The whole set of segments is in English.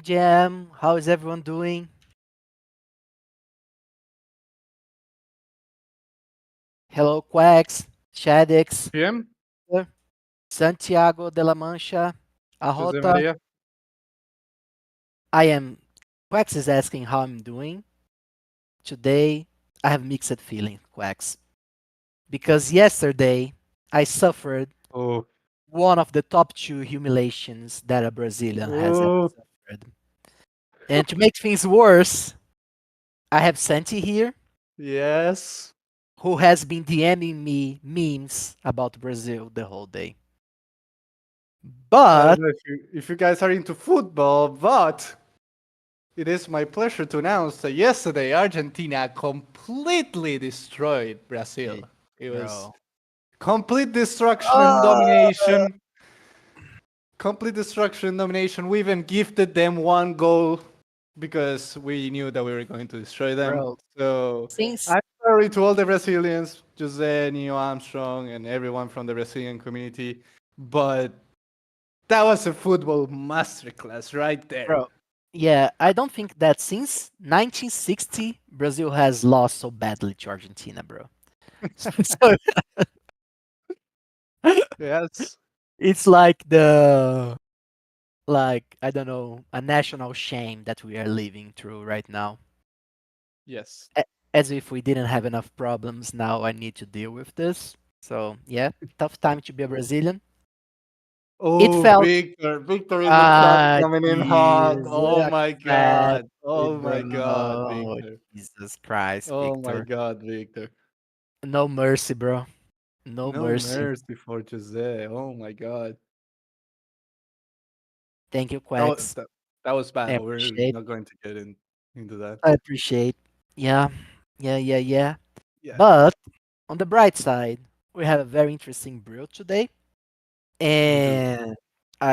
Jam. How is everyone doing? Hello, Quacks, Shaddix, PM, Santiago de la Mancha, Jose Arrota. Maria. I am. Quacks is asking how I'm doing. Today, I have mixed feelings, Quacks, because yesterday I suffered Oh, one of the top two humiliations that a Brazilian has ever oh, suffered. And to make things worse, I have Santi here, yes. who has been DMing me memes about Brazil the whole day. I don't But know if you guys are into football, but it is my pleasure to announce that yesterday Argentina completely destroyed Brazil. Hey, It was bro. complete destruction and Oh, domination. Complete destruction and domination. We even gifted them one goal because we knew that we were going to destroy them. bro. So Since I'm sorry to all the Brazilians, Jose, Neo Armstrong, and everyone from the Brazilian community, but that was a football masterclass right there. bro, yeah, I don't think that since 1960 Brazil has lost so badly to Argentina, bro. So Yes, it's like the like I don't know a national shame that we are living through right now. yes. As if we didn't have enough problems, now I need to deal with this. So yeah, tough time to be a Brazilian. It Oh, felt Victor in the chat coming in hot. jeez, Oh my exactly, God. Oh my God, bro. Victor. Jesus Christ, Oh my Victor. God, Victor. No mercy, bro. No No mercy. mercy for Jose. Oh my God. Thank you, That was, Quacks. that, that was I bad. We're appreciate. not going to get into that. I appreciate. Yeah, yeah. Yeah, But on the bright side, we have a very interesting brew today. we do. And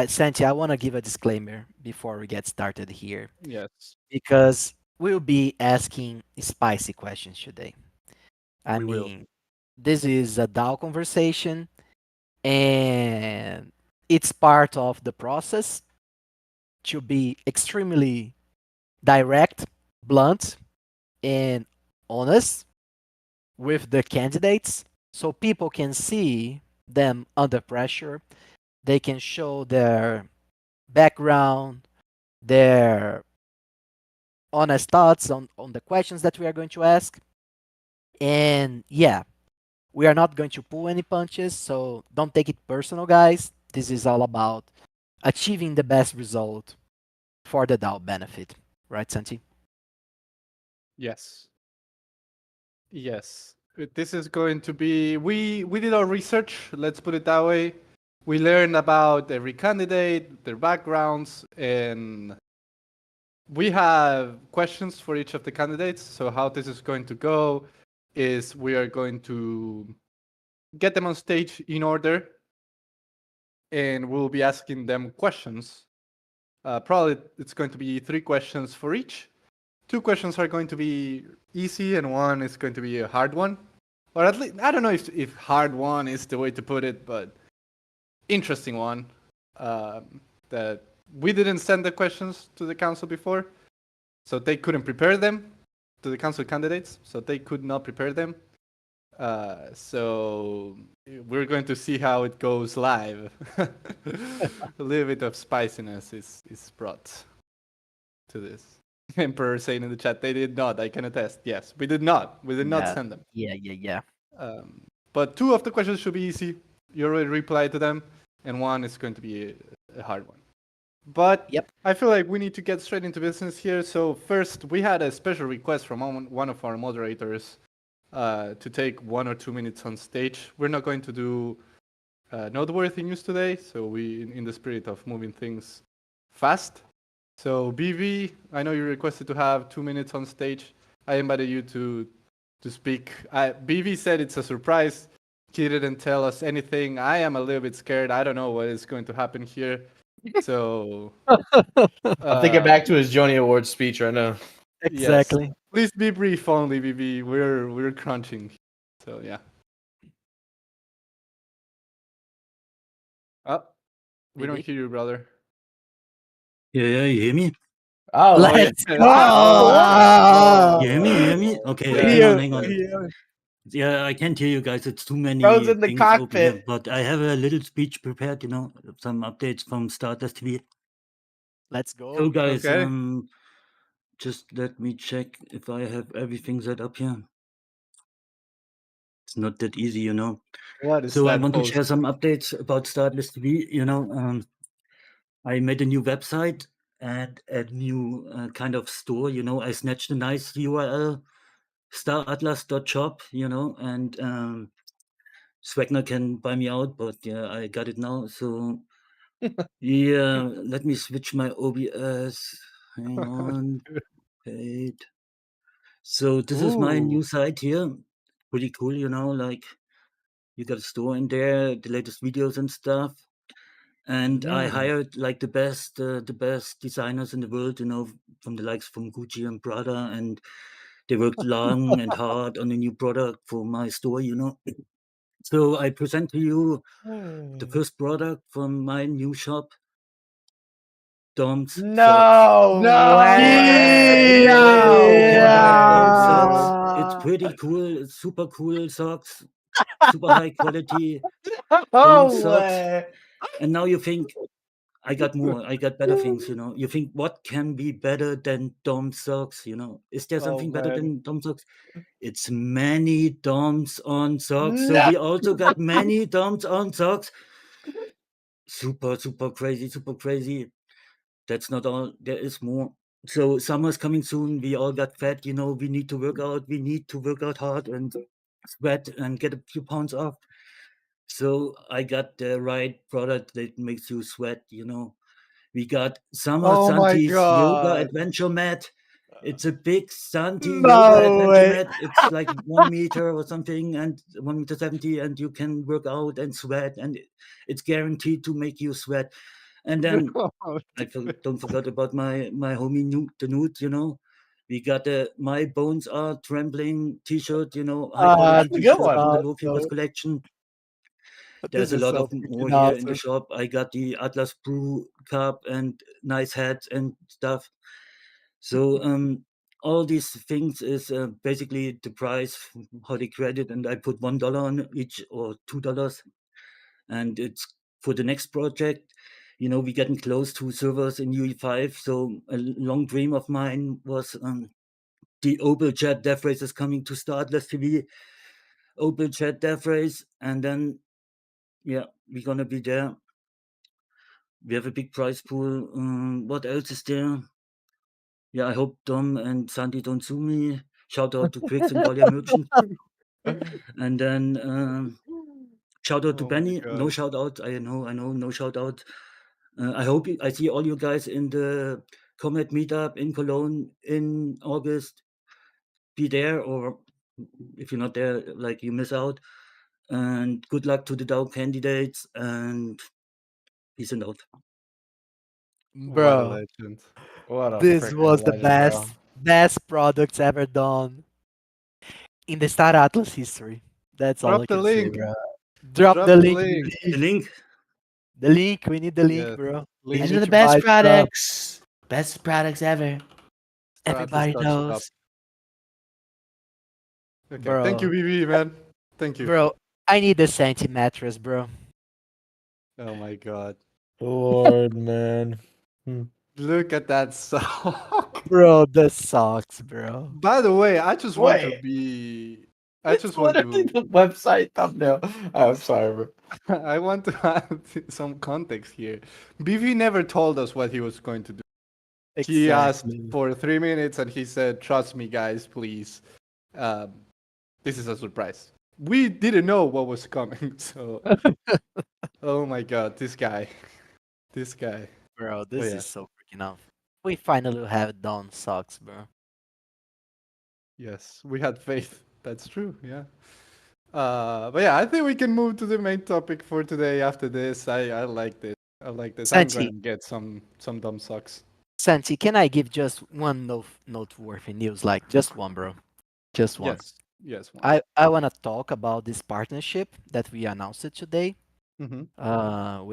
Santi, I want to give a disclaimer before we get started here Yes, because we'll be asking spicy questions today. I we will. mean, this is a DAO conversation and it's part of the process to be extremely direct, blunt, and honest with the candidates so people can see them under pressure. They can show their background, their honest thoughts on the questions that we are going to ask. And yeah, we are not going to pull any punches, so don't take it personal, guys. This is all about achieving the best result for the DAO benefit. Right, Santi? Yes, yes. This is going to be. We did our research. Let's put it that way. We learned about every candidate, their backgrounds, and we have questions for each of the candidates. So how this is going to go is we are going to get them on stage in order, and we'll be asking them questions. Probably it's going to be 3 questions for each. 2 questions are going to be easy, and one is going to be a hard one. Or at least, I don't know if hard one is the way to put it, but interesting one. That we didn't send the questions to the council before, so they couldn't prepare them to the council candidates, so they could not prepare them. So we're going to see how it goes live. A little bit of spiciness is brought to this. Emperor saying in the chat, they did not. I can attest. Yes, we did not. We did not Yeah. send them. Yeah. But 2 of the questions should be easy. You already replied to them, and one is going to be a hard one. But Yep. I feel like we need to get straight into business here. So first, we had a special request from one of our moderators to take 1 or 2 minutes on stage. We're not going to do noteworthy news today, so we, in the spirit of moving things fast. So BV, I know you requested to have 2 minutes on stage. I invited you to speak. BV said it's a surprise. He didn't tell us anything. I am a little bit scared. I don't know what is going to happen here. So I'm thinking back to his Joni Awards speech right now. yes, Exactly. please be brief only, BV. We're crunching. So yeah. Oh, we don't Maybe. hear you, brother. Yeah, you hear me? Oh, yeah. Let's Oh, You hear me? You hear me? Oh, Okay, yes, hang on, yeah, hang on. yeah. Yeah, I can't hear you guys. It's too Bro's many in the things open here. cockpit. But I have a little speech prepared, some updates from Star Atlas TV. let's So go. guys, okay. just let me check if I have everything set up here. It's not that easy. What is So I that want to post? share some updates about Star Atlas TV. I made a new website and a new kind of store. I snatched a nice URL, staratlas.shop, and Swagner can buy me out, but yeah, I got it now. So yeah, let me switch my OBS. Hang on. Wait. So this is my Ooh. new site here. Pretty cool, like you got a store in there, the latest videos and stuff. And I Mm. hired like the best designers in the world, from the likes from Gucci and Prada, and they worked long and hard on a new. For my store. So I present to you the first product from my new shop, Dom's Socks. No No way. way. No way, Dom's dude. Socks. It's Yeah. pretty cool. It's super cool socks, super high quality Dom's No Socks. way. And now you think, I got more. I got better things. You think, what can be better than Dom socks? Is there Oh, something better man. than Dom socks? It's many Doms on socks. So No. we also got many Doms on socks. Super, super crazy, super crazy. That's not all. There is more. So summer's coming soon. We all got fat. We need to work out. We need to work out hard and sweat and get a few pounds off. So I got the right product that makes you sweat. We got Summer Oh my Santi's yoga god. adventure mat. It's a big Santi yoga No adventure way. mat. It's like 1 meter or something, and 1 meter 70, and you can work out and sweat, and it's guaranteed to make you sweat. And then Oh, don't forget about my homie the nude. We got a My Bones Are Trembling T-shirt. High quality It's a good T-shirt one. from the Awesome. Low Fingers collection. This There's a is lot so of more freaking here in the awesome. shop. I got the Atlas Brew cup and nice hats and stuff. So all these things is basically the price how they created, and I put $1 on each or $2, and it's for the next project. We're getting close to servers in UE5. So a long dream of mine was the Opel Chat Dev Race is coming to Star Atlas TV. Opel Chat Dev Race, and then yeah, we're gonna be there. We have a big prize pool. What else is there? Yeah, I hope Dom and Sandy don't sue me. Shout out to Quicks and Dahlia Merchant. And then shout out to oh my Benny. No god. shout out. I know, no shout out. I hope I see all you guys in the Comet meetup in Cologne in August. Be there, or if you're not there, like, you miss out. And good luck to the DAO candidates, and peace and out. What a Bro, legend. What a this freaking was the legend, bro. best products ever done in the Star Atlas history. That's all I Drop the can say, link. bro. Drop the Drop the link, link. The please. link. The link. We need the link, Yes. bro. I Link These are in need the to best buy stuff. products. Best products ever. Everybody Stratus.shop. knows, Okay. Thank you, bro. BB, man. Thank you. Bro, I need the Senti mattress, bro. Oh my god. Lord, man. Hmm. Look at that sock. Bro, the socks, bro. By the way, I just want to Wait, be. I it's just want literally to. the website thumbnail. I'm sorry, bro. I want to add some context here. BV never told us what he was going to do. He asked Exactly. for 3 minutes and he said, "Trust me, guys, please. Um, this is a surprise." We didn't know what was coming, so oh my god, this guy, this guy. Bro, Oh this yeah, is so freaking off. We finally have done socks, bro. yes, we had faith. That's true. Yeah. But yeah, I think we can move to the main topic for today. After this, I like this. I like this. I'm Santi, gonna get some dumb socks. Santi, can I give just one noteworthy news? Like, just one, bro. Just one. Yes, yes, one. I want to talk about this partnership that we announced it today. Mm-hmm.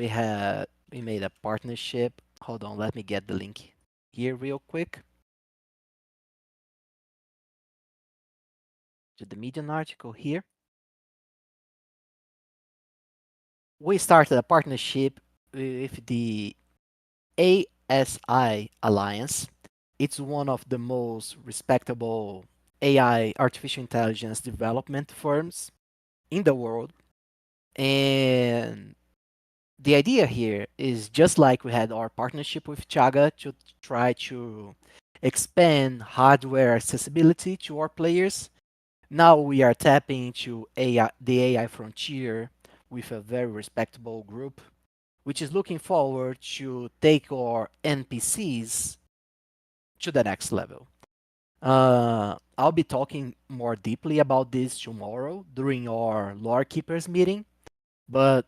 We made a partnership. Hold on, let me get the link. here real quick to the Medium article here. We started a partnership with the ASI Alliance. It's one of the most respectable AI, artificial intelligence development firms in the world. And the idea here is just like we had our partnership with Chaga to try to expand hardware accessibility to our players. Now we are tapping into AI, the AI frontier with a very respectable group, which is looking forward to take our NPCs to the next level. I'll be talking more deeply about this tomorrow during our Lore Keepers meeting, but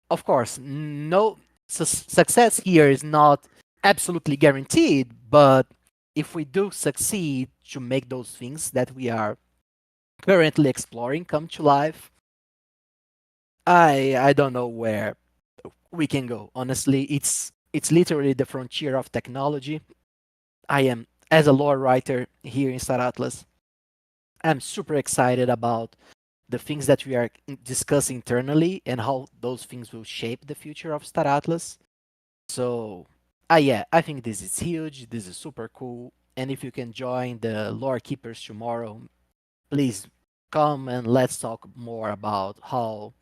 of course, no success here is not absolutely guaranteed, but if we do succeed to make those things that we are currently exploring come to life, I don't know where we can go. Honestly, it's literally the frontier of technology. I am, as a lore writer here in Star Atlas, I'm super excited about the things that we are discussing internally and how those things will shape the future of Star Atlas. So, yeah, I think this is huge. This is super cool. And if you can join the Lore Keepers tomorrow, please come and let's talk more about how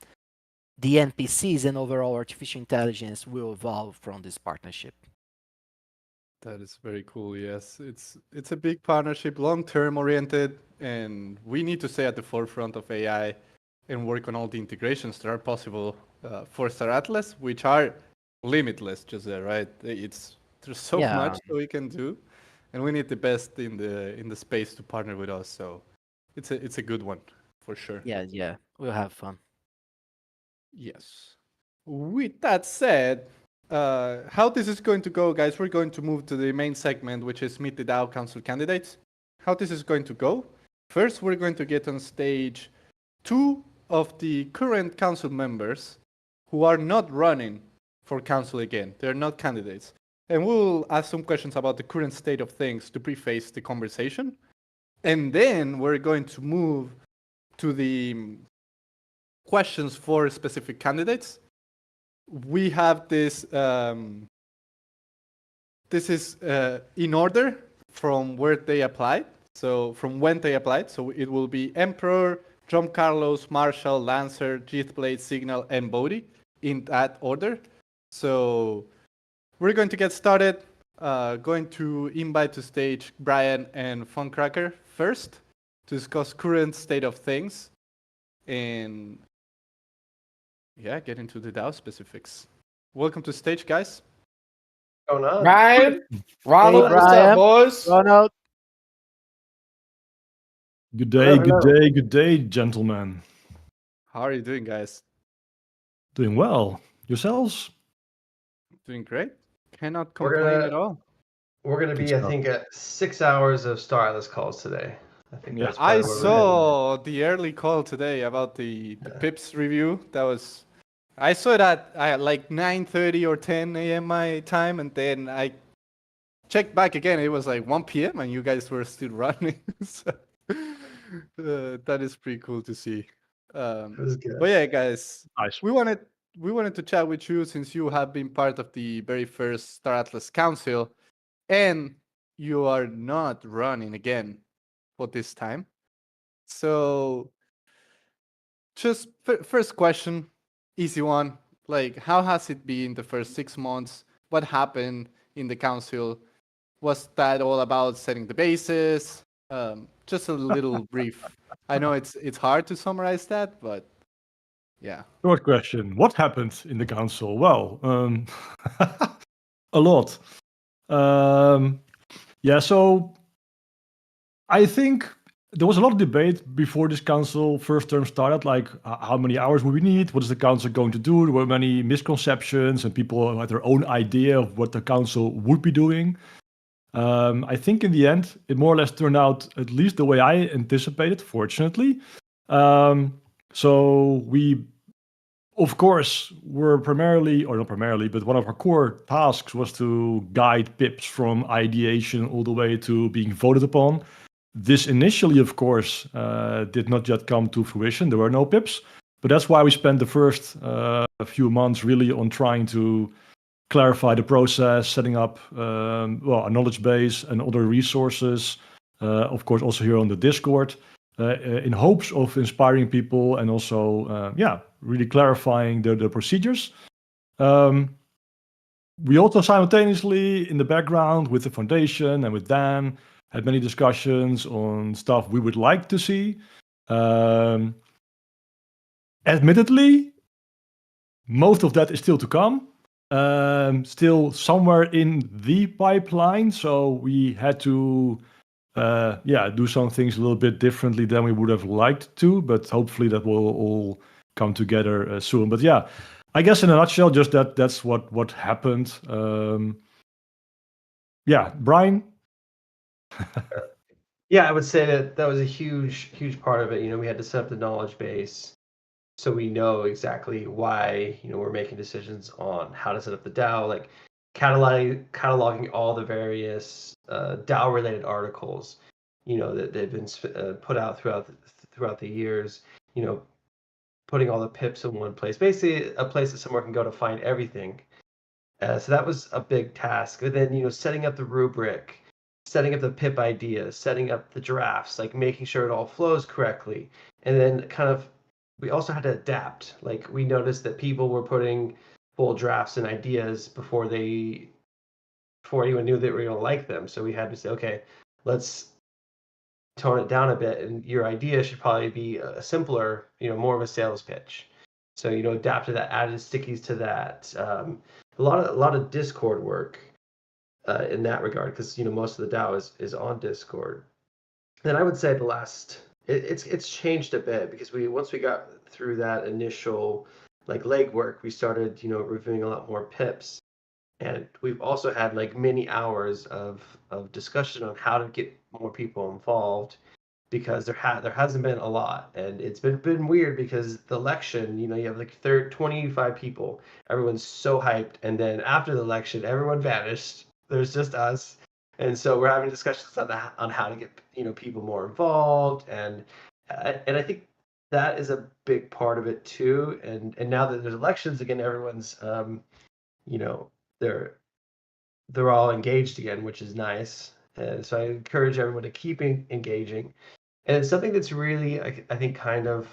the NPCs and overall artificial intelligence will evolve from this partnership. That is very cool. Yes, it's a big partnership, long-term oriented, and we need to stay at the forefront of AI and work on all the integrations that are possible for Star Atlas, which are limitless. Just there, right? There's so Yeah, much that we can do, and we need the best in the space to partner with us. So it's a good one for sure. yeah, we'll have fun. Yes. With that said, how this is going to go, guys, we're going to move to the main segment, which is Meet the DAO Council Candidates. How this is going to go? First, we're going to get on stage 2 of the current council members who are not running for council again. They're not candidates. And we'll ask some questions about the current state of things to preface the conversation. And then we're going to move to the questions for specific candidates. We have this. This is in order from where they applied. So from when they applied. So it will be Emperor, John Carlos, Marshall, Lancer, Blade, Signal, and Bodhi in that order. So we're going to get started. Going to invite to stage Brian and Funcracker first to discuss current state of things and get into the DAO specifics. Welcome to stage, guys. What's going on? Ryan, Ronald, Hey, what's up, Brian. boys? Ronald. Good day, Hello, good hello. day, good day, gentlemen. How are you doing, guys? Doing well. Yourselves? Doing great. Cannot We're complain gonna- at all. We're going to Good be, I stuff. think, at 6 hours of Star Atlas calls today. I think Yeah. that's I probably where we're heading. saw the early call today about the Pips review. I saw it at like 9:30 or 10 a.m. my time, and then I checked back again. It was like 1 p.m. and you guys were still running. So, that is pretty cool to see. It was good. But yeah, guys, Nice. we wanted to chat with you since you have been part of the very first Star Atlas Council, and you are not running again for this time. So, just first question, easy one. Like, how has it been the first 6 months? What happened in the council? Was that all about setting the bases? Just a little brief. I know it's hard to summarize that, but yeah. Short question. What happened in the council? Well, a lot. Yeah, so I think there was a lot of debate before this council first term started, like how many hours would we need? What is the council going to do? There were many misconceptions and people had their own idea of what the council would be doing. I think in the end, it more or less turned out at least the way I anticipated, fortunately. So we of course, we're primarily, or not primarily, but one of our core tasks was to guide pips from ideation all the way to being voted upon. This initially, of course, did not yet come to fruition. There were no pips, but that's why we spent the first few months really on trying to clarify the process, setting up a knowledge base and other resources. Of course, also here on the Discord, in hopes of inspiring people and also, really clarifying the procedures. We also simultaneously, in the background with the foundation and with Dan, had many discussions on stuff we would like to see. Admittedly, most of that is still to come. Still somewhere in the pipeline, so we had to do some things a little bit differently than we would have liked to, but hopefully that will all come together soon. But yeah, I guess in a nutshell, just that's what happened. Brian? Yeah, I would say that was a huge part of it. We had to set up the knowledge base so we know exactly why, we're making decisions on how to set up the DAO, like cataloging all the various DAO related articles, that they've been put out throughout the years, putting all the pips in one place, basically a place that someone can go to find everything. So that was a big task. And then, setting up the rubric, setting up the pip ideas, setting up the drafts, like making sure it all flows correctly. And then we also had to adapt. Like we noticed that people were putting full drafts and ideas before anyone knew that we were going to like them. So we had to say, okay, let's tone it down a bit. And your idea should probably be a simpler, more of a sales pitch. So, adapt to that, added stickies to that. A lot of Discord work in that regard, because most of the DAO is on Discord. And I would say it's changed a bit, because once we got through that initial legwork, we started reviewing a lot more pips, and we've also had many hours of discussion on how to get more people involved, because there hasn't been a lot, and it's been weird because the election, you have 25 people, everyone's so hyped, and then after the election, everyone vanished. There's just us, and so we're having discussions on how to get people more involved, and I think that is a big part of it too. And now that there's elections again, everyone's they're all engaged again, which is nice. And so I encourage everyone to keep engaging. And it's something that's really, I think, kind of,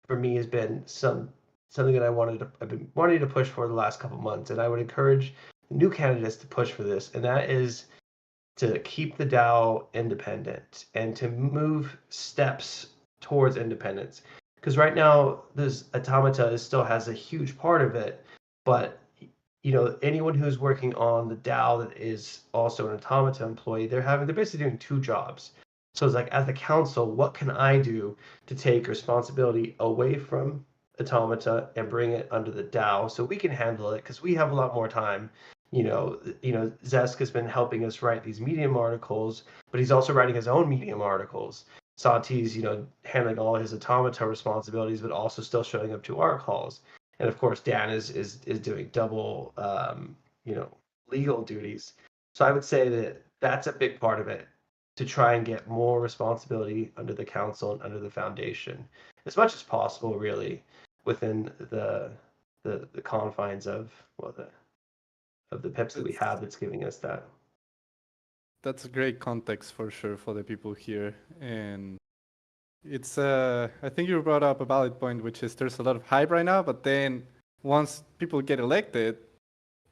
for me, has been something that I've been wanting to push for the last couple of months. And I would encourage new candidates to push for this. And that is to keep the DAO independent and to move steps towards independence. Because right now, this Automata still has a huge part of it, but anyone who's working on the DAO that is also an Automata employee, they're basically doing two jobs. So it's as the council, what can I do to take responsibility away from Automata and bring it under the DAO so we can handle it, because we have a lot more time. Zesk has been helping us write these Medium articles, but he's also writing his own Medium articles. Santi's, handling all his Automata responsibilities, but also still showing up to our calls. And of course, Dan is doing double, legal duties. So I would say that that's a big part of it, to try and get more responsibility under the council and under the foundation, as much as possible, really, within the confines of the pips that we have that's giving us that. That's a great context for sure for the people here. And it's I think you brought up a valid point, which is there's a lot of hype right now, but then once people get elected,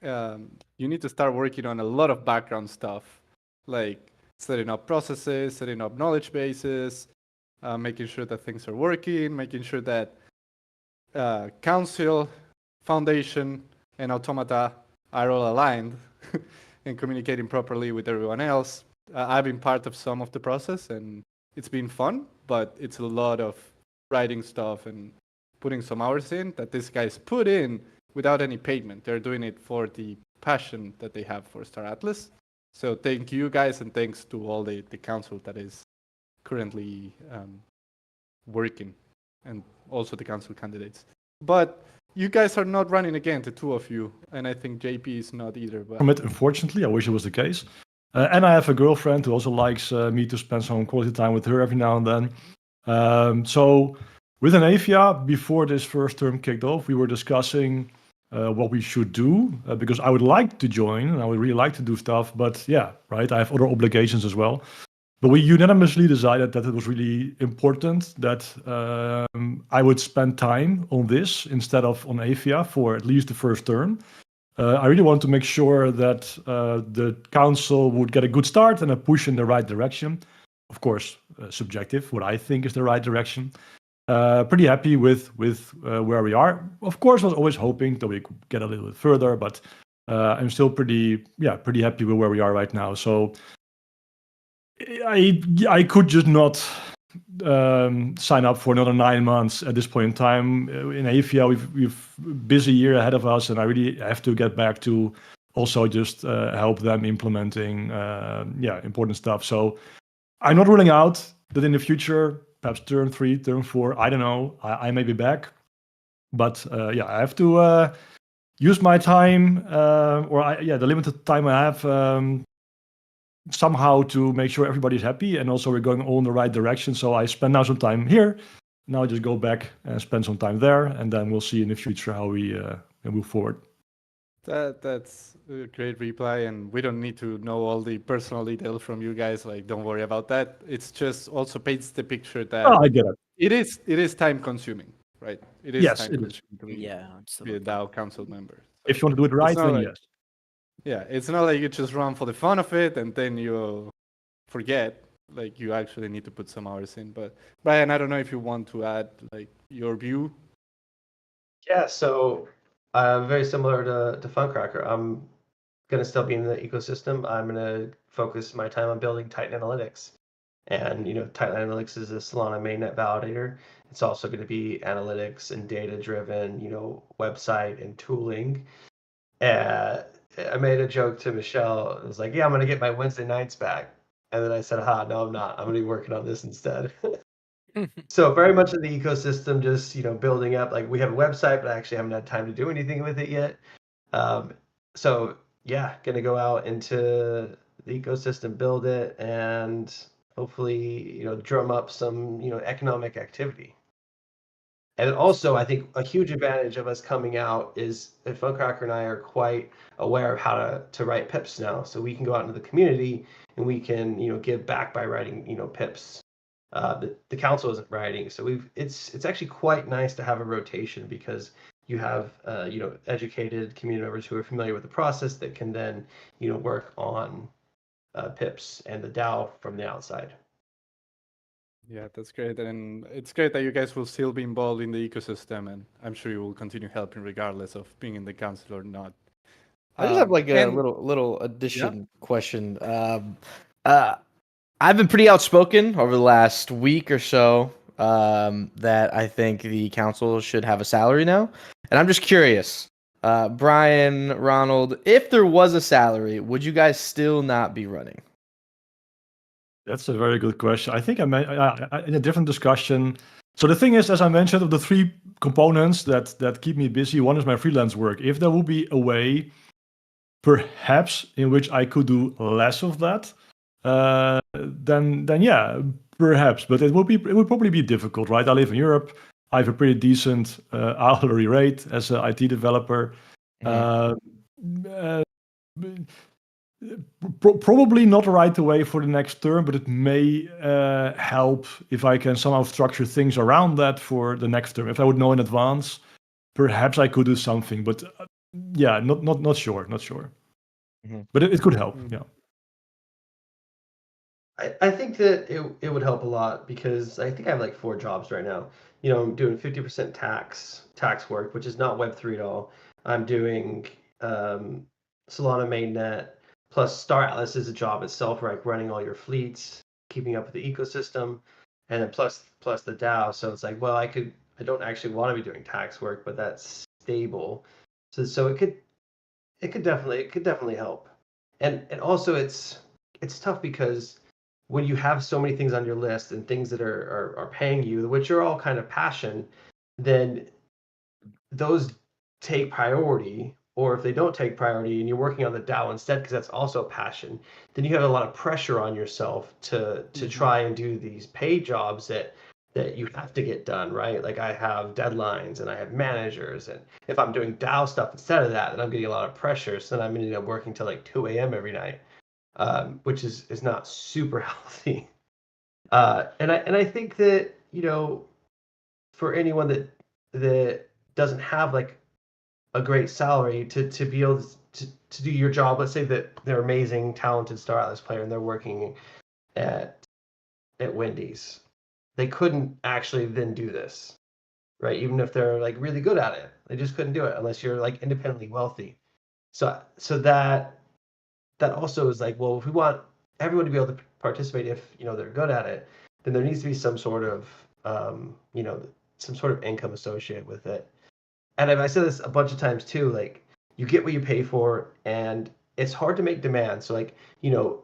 you need to start working on a lot of background stuff, like setting up processes, setting up knowledge bases, making sure that things are working, making sure that council, foundation, and Automata are all aligned and communicating properly with everyone else. I've been part of some of the process, and it's been fun, but it's a lot of writing stuff and putting some hours in that these guys put in without any payment. They're doing it for the passion that they have for Star Atlas. So thank you guys, and thanks to all the council that is currently working, and also the council candidates. But you guys are not running again, the two of you, and I think JP is not either. But From it, unfortunately, I wish it was the case. And I have a girlfriend who also likes me to spend some quality time with her every now and then. So within Avia, before this first term kicked off, we were discussing what we should do because I would like to join and I would really like to do stuff. But yeah, right, I have other obligations as well. But we unanimously decided that it was really important that I would spend time on this instead of on Avia for at least the first term. I really want to make sure that the council would get a good start and a push in the right direction. Of course, subjective, what I think is the right direction. Pretty happy with where we are. Of course, I was always hoping that we could get a little bit further, but I'm still pretty happy with where we are right now. So I could just not sign up for another 9 months at this point in time. In Avia, we've busy year ahead of us, and I really have to get back to also just help them implementing important stuff. So I'm not ruling out that in the future, perhaps term 3, term 4, I don't know, I may be back. But I have to use my time, the limited time I have, somehow to make sure everybody's happy, and also we're going all in the right direction. So I spend now some time here. Now I just go back and spend some time there, and then we'll see in the future how we move forward. That's a great reply, and we don't need to know all the personal details from you guys. Like, don't worry about that. It's just also paints the picture that I get it. it is time consuming, right? It is Yes, time it is. consuming to be Yeah, a absolutely. DAO council member. If you want to do it right, not then like- yes. Yeah, it's not like you just run for the fun of it and then you forget. Like, you actually need to put some hours in. But Brian, I don't know if you want to add like your view. Yeah, so very similar to Funcracker. I'm gonna still be in the ecosystem. I'm gonna focus my time on building Titan Analytics. And Titan Analytics is a Solana mainnet validator. It's also going to be analytics and data-driven, website and tooling. I made a joke to Michelle. I was like, "Yeah, I'm going to get my Wednesday nights back." And then I said, no, I'm not. I'm going to be working on this instead." So very much in the ecosystem, just building up. Like, we have a website, but I actually haven't had time to do anything with it yet. So yeah, going to go out into the ecosystem, build it, and hopefully drum up some economic activity. And also, I think a huge advantage of us coming out is that Funcracker and I are quite aware of how to write pips now. So we can go out into the community and we can give back by writing pips. The council isn't writing, so it's actually quite nice to have a rotation, because you have educated community members who are familiar with the process that can then work on pips and the DAO from the outside. Yeah, that's great. And it's great that you guys will still be involved in the ecosystem, and I'm sure you will continue helping regardless of being in the council or not. I just have like a and- little addition question. I've been pretty outspoken over the last week or so that I think the council should have a salary now. And I'm just curious, Brian, Ronald, if there was a salary, would you guys still not be running? That's a very good question. I think I in a different discussion. So the thing is, as I mentioned, of the 3 components that keep me busy, one is my freelance work. If there will be a way, perhaps, in which I could do less of that, then yeah, perhaps. But it would probably be difficult, right? I live in Europe. I have a pretty decent hourly rate as an IT developer. Probably not right away for the next term, but it may help if I can somehow structure things around that for the next term. If I would know in advance, perhaps I could do something. But yeah, not sure. Mhm. But it could help. Yeah. I think that it would help a lot, because I think I have like 4 jobs right now. I'm doing 50% tax work, which is not Web3 at all. I'm doing Solana mainnet, plus Star Atlas is a job itself, right? Running all your fleets, keeping up with the ecosystem, and then plus the DAO. So it's like, well, I don't actually want to be doing tax work, but that's stable. So it could definitely help. And also it's tough, because when you have so many things on your list and things that are paying you, which are all kind of passion, then those take priority, or if they don't take priority and you're working on the DAO instead, because that's also a passion, then you have a lot of pressure on yourself to try and do these paid jobs that you have to get done, right? Like I have deadlines and I have managers, and if I'm doing DAO stuff instead of that, then I'm getting a lot of pressure. So then I'm ending up working till like 2 a.m. every night, which is not super healthy. And I think that, you know, for anyone that doesn't have like a great salary to be able to do your job, let's say that they're amazing, talented Star Atlas player and they're working at Wendy's, they couldn't actually then do this, right? Even if they're like really good at it, they just couldn't do it unless you're like independently wealthy. So that also is like, well, if we want everyone to be able to participate, if you know they're good at it, then there needs to be some sort of you know, some sort of income associated with it. And I said this a bunch of times too, like you get what you pay for, and it's hard to make demands. So like, you know,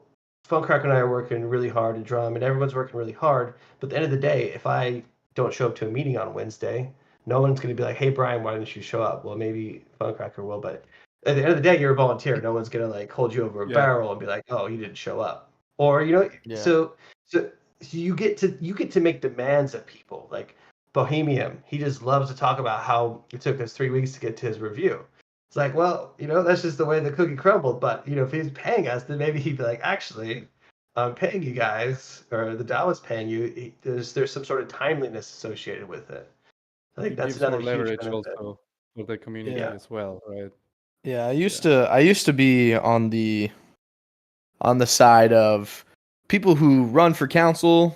Funkcracker and I are working really hard to drum, and everyone's working really hard. But at the end of the day, if I don't show up to a meeting on Wednesday, no one's going to be like, "Hey, Brian, why didn't you show up?" Well, maybe Funkcracker will, but at the end of the day, you're a volunteer. No one's going to like hold you over a barrel and be like, "Oh, you didn't show up," or you know. Yeah. So you get to make demands of people. Like Bohemian, he just loves to talk about how it took us 3 weeks to get to his review. It's like, well, you know, that's just the way the cookie crumbled. But you know, if he's paying us, then maybe he'd be like, actually, I'm paying you guys, or the DAO is paying you. There's some sort of timeliness associated with it. I think It that's gives more another huge leverage benefit. also for the community Yeah. as well, right? Yeah, I used to be on the side of people who run for council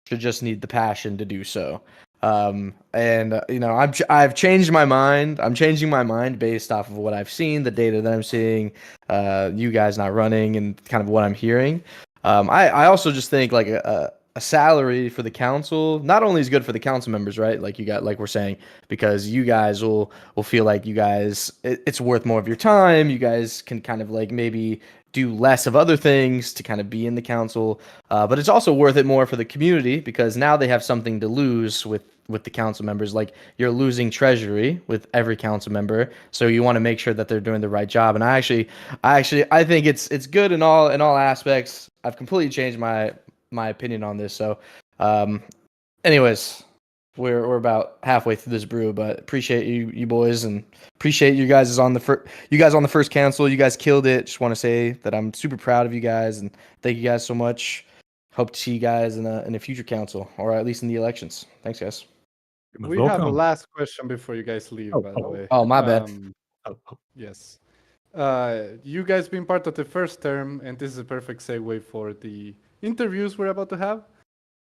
should just need the passion to do so. And you know, I've changed my mind. I'm changing my mind based off of what I've seen, the data that I'm seeing, you guys not running, and kind of what I'm hearing. I also just think like a salary for the council not only is good for the council members, right? Like you got, like we're saying, because you guys will feel like you guys, it's worth more of your time. You guys can kind of like maybe do less of other things to kind of be in the council, but it's also worth it more for the community because now they have something to lose with the council members. Like you're losing treasury with every council member, so you want to make sure that they're doing the right job. And I think it's good in all aspects. I've completely changed my opinion on this. So, anyways, we're about halfway through this brew, but appreciate you boys, and appreciate you guys on the first council. You guys killed it. Just want to say that I'm super proud of you guys, and thank you guys so much. Hope to see you guys in a future council, or at least in the elections. Thanks, guys. You're most We have a welcome. last question before you guys leave, by the way. Oh, my bad. Yes. You guys been part of the first term, and this is a perfect segue for the interviews we're about to have.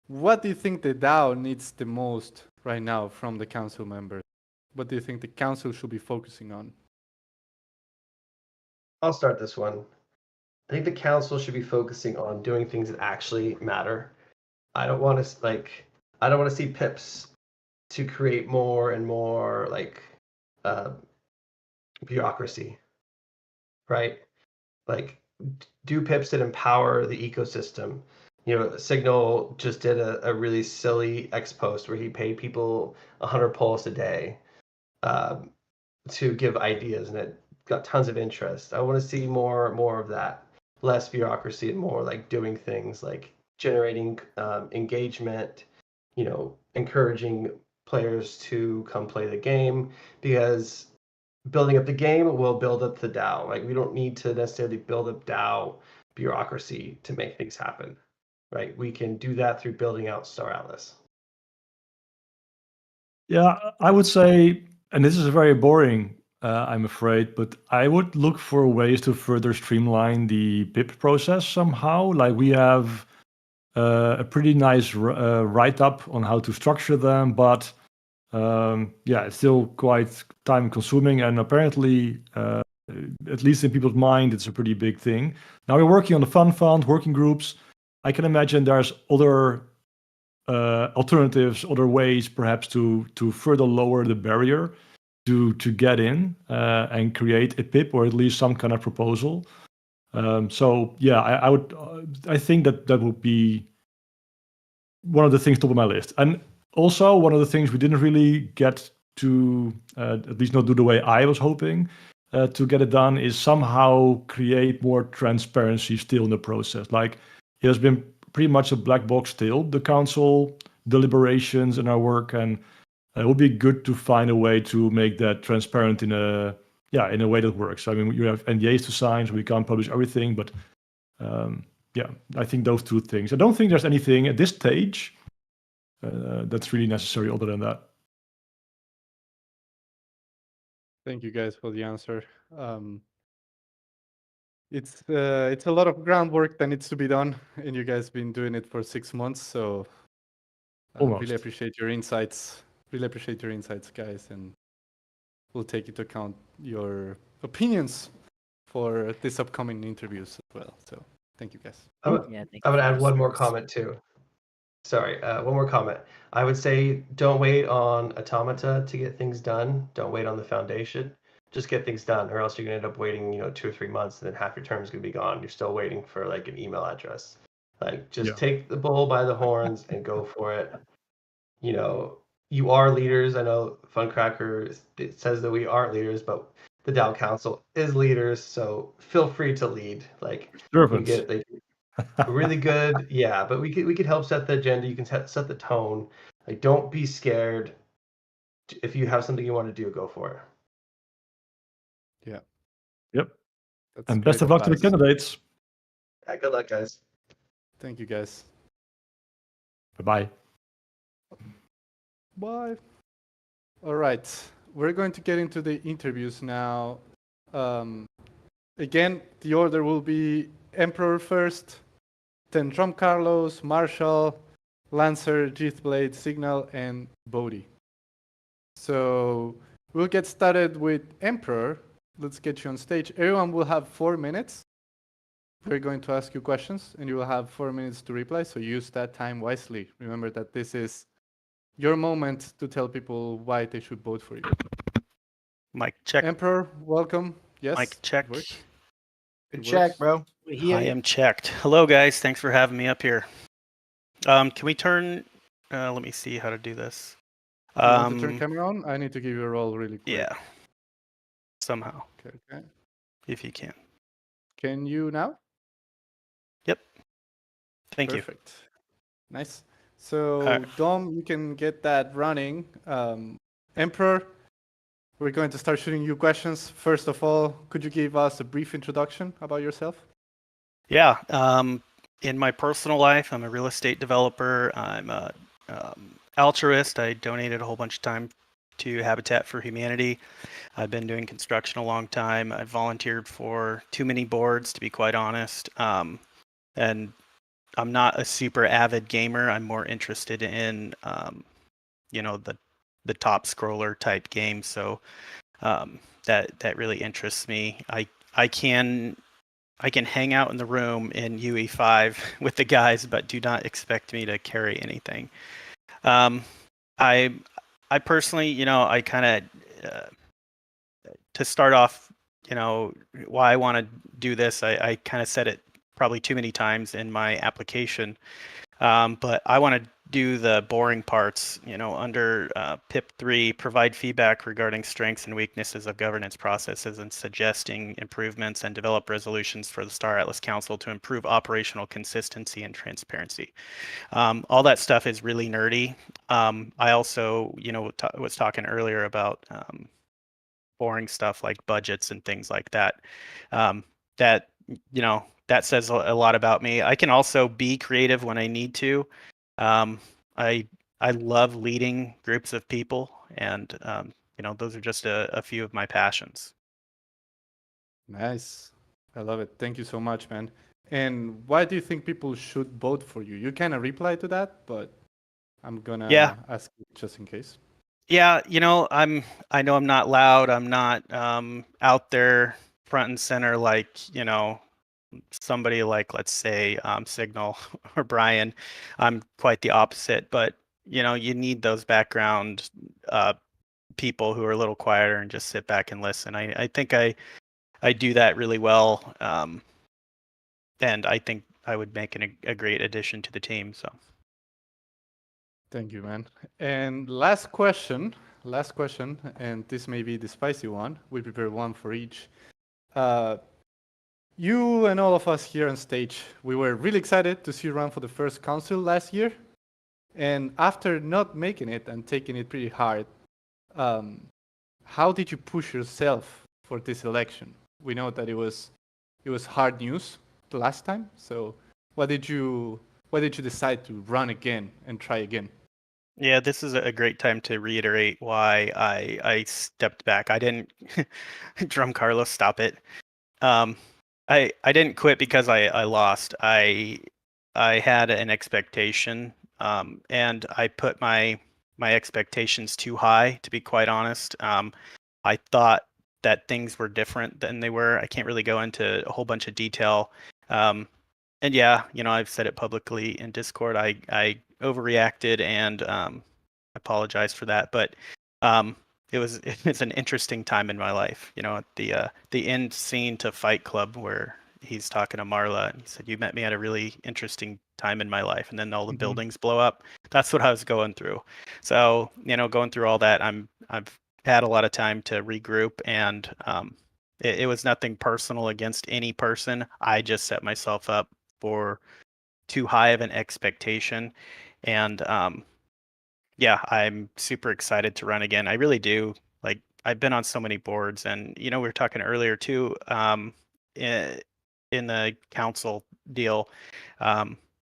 What do you think the DAO needs the most right now from the council members? What do you think the council should be focusing on? I'll start this one. I think the council should be focusing on doing things that actually matter. I don't want to see pips to create more and more like bureaucracy, right? Like do pips that empower the ecosystem. You know, Signal just did a really silly X post where he paid people 100 polls a day to give ideas, and it got tons of interest. I want to see more of that, less bureaucracy and more like doing things like generating engagement. You know, encouraging players to come play the game, because building up the game will build up the DAO. Like we don't need to necessarily build up DAO bureaucracy to make things happen, right? We can do that through building out Star Atlas. Yeah, I would say, and this is very boring, I'm afraid, but I would look for ways to further streamline the PIP process somehow. Like we have a pretty nice write-up on how to structure them, but yeah, it's still quite time-consuming, and apparently, at least in people's mind, it's a pretty big thing. Now we're working on the fund, working groups. I can imagine there's other alternatives, other ways perhaps to further lower the barrier to get in and create a PIP, or at least some kind of proposal. So yeah, I think that would be one of the things top of my list. And also one of the things we didn't really get to at least not do the way I was hoping to get it done, is somehow create more transparency still in the process. Like, it has been pretty much a black box still, the council deliberations and our work, and it would be good to find a way to make that transparent in a way that works. I mean, you have NDAs to sign, so we can't publish everything, but I think those two things. I don't think there's anything at this stage that's really necessary other than that. Thank you guys for the answer. It's a lot of groundwork that needs to be done, and you guys been doing it for 6 months. So Almost. really appreciate your insights. Really appreciate your insights, guys, and we'll take into account your opinions for this upcoming interviews as well. So thank you, guys. I would, Yeah, thank I you would for add your one more service. comment too. Sorry, one more comment. I would say don't wait on Automata to get things done. Don't wait on the foundation. Just get things done, or else you're gonna end up waiting, 2 or 3 months, and then half your term is gonna be gone. You're still waiting for like an email address. Like, just Yeah. take the bull by the horns and go for it. You are leaders. I know Funcracker it says that we aren't leaders, but the DAO Council is leaders. So feel free to lead. Like, we Servants. get like really good, yeah. But we could help set the agenda. You can set the tone. Like, don't be scared. If you have something you want to do, go for it. Yeah. Yep. That's And best great of luck to the advice. candidates. Yeah, good luck, guys. Thank you, guys. Bye-bye. Bye. All right, we're going to get into the interviews now. Again, the order will be Emperor first, then Trump Carlos, Marshall, Lancer, Blade, Signal, and Bodhi. So we'll get started with Emperor. Let's get you on stage. Everyone will have 4 minutes. We're going to ask you questions, and you will have 4 minutes to reply, so use that time wisely. Remember that this is your moment to tell people why they should vote for you. Mic check. Emperor, welcome. Yes. Mic check. it works. Good It check, works. bro. We hear I you. am checked. Hello, guys. Thanks for having me up here. Can we turn? Let me see how to do this. You want to turn camera on? I need to give you a roll really quick. Yeah. Somehow, Okay. if you can. Can you now? Yep. Thank you. Perfect. Nice. So, Dom, you can get that running. Emperor, we're going to start shooting you questions. First of all, could you give us a brief introduction about yourself? Yeah. In my personal life, I'm a real estate developer. I'm a altruist. I donated a whole bunch of time to Habitat for Humanity. I've been doing construction a long time. I've volunteered for too many boards, to be quite honest. And I'm not a super avid gamer. I'm more interested in, the top scroller type games. So that really interests me. I can hang out in the room in UE5 with the guys, but do not expect me to carry anything. I personally, I kind of, to start off, why I want to do this, I kind of said it probably too many times in my application, but I want to do the boring parts, under PIP 3, provide feedback regarding strengths and weaknesses of governance processes and suggesting improvements, and develop resolutions for the Star Atlas Council to improve operational consistency and transparency. All that stuff is really nerdy. I also, was talking earlier about boring stuff like budgets and things like that. That says a lot about me. I can also be creative when I need to. I love leading groups of people, and those are just a few of my passions. Nice. I love it. Thank you so much, man. And why do you think people should vote for you? You kind of reply to that, but I'm gonna ask you just in case. Yeah, I know I'm not loud. I'm not out there front and center like, somebody like, let's say, Signal or Brian. I'm quite the opposite, but you need those background people who are a little quieter and just sit back and listen. I think I do that really well, and I think I would make a great addition to the team. So Thank you, man. And last question. last question, and this may be the spicy one. We prepared one for each. Uh, you and all of us here on stage, we were really excited to see you run for the first council last year. And after not making it and taking it pretty hard, how did you push yourself for this election? We know that it was hard news the last time. So why did you decide to run again and try again? Yeah, this is a great time to reiterate why I stepped back. I didn't drum Carlos, stop it. I didn't quit because I lost. I had an expectation, and I put my expectations too high, to be quite honest. I thought that things were different than they were. I can't really go into a whole bunch of detail. And yeah, I've said it publicly in Discord. I overreacted and apologize for that. But it's an interesting time in my life. At the end scene to Fight Club where he's talking to Marla and he said, "You met me at a really interesting time in my life," and then all the buildings blow up. That's what I was going through. So going through all that, I've had a lot of time to regroup, and it was nothing personal against any person. I just set myself up for too high of an expectation, and yeah, I'm super excited to run again. I really do. Like, I've been on so many boards, and we were talking earlier too, in the council deal,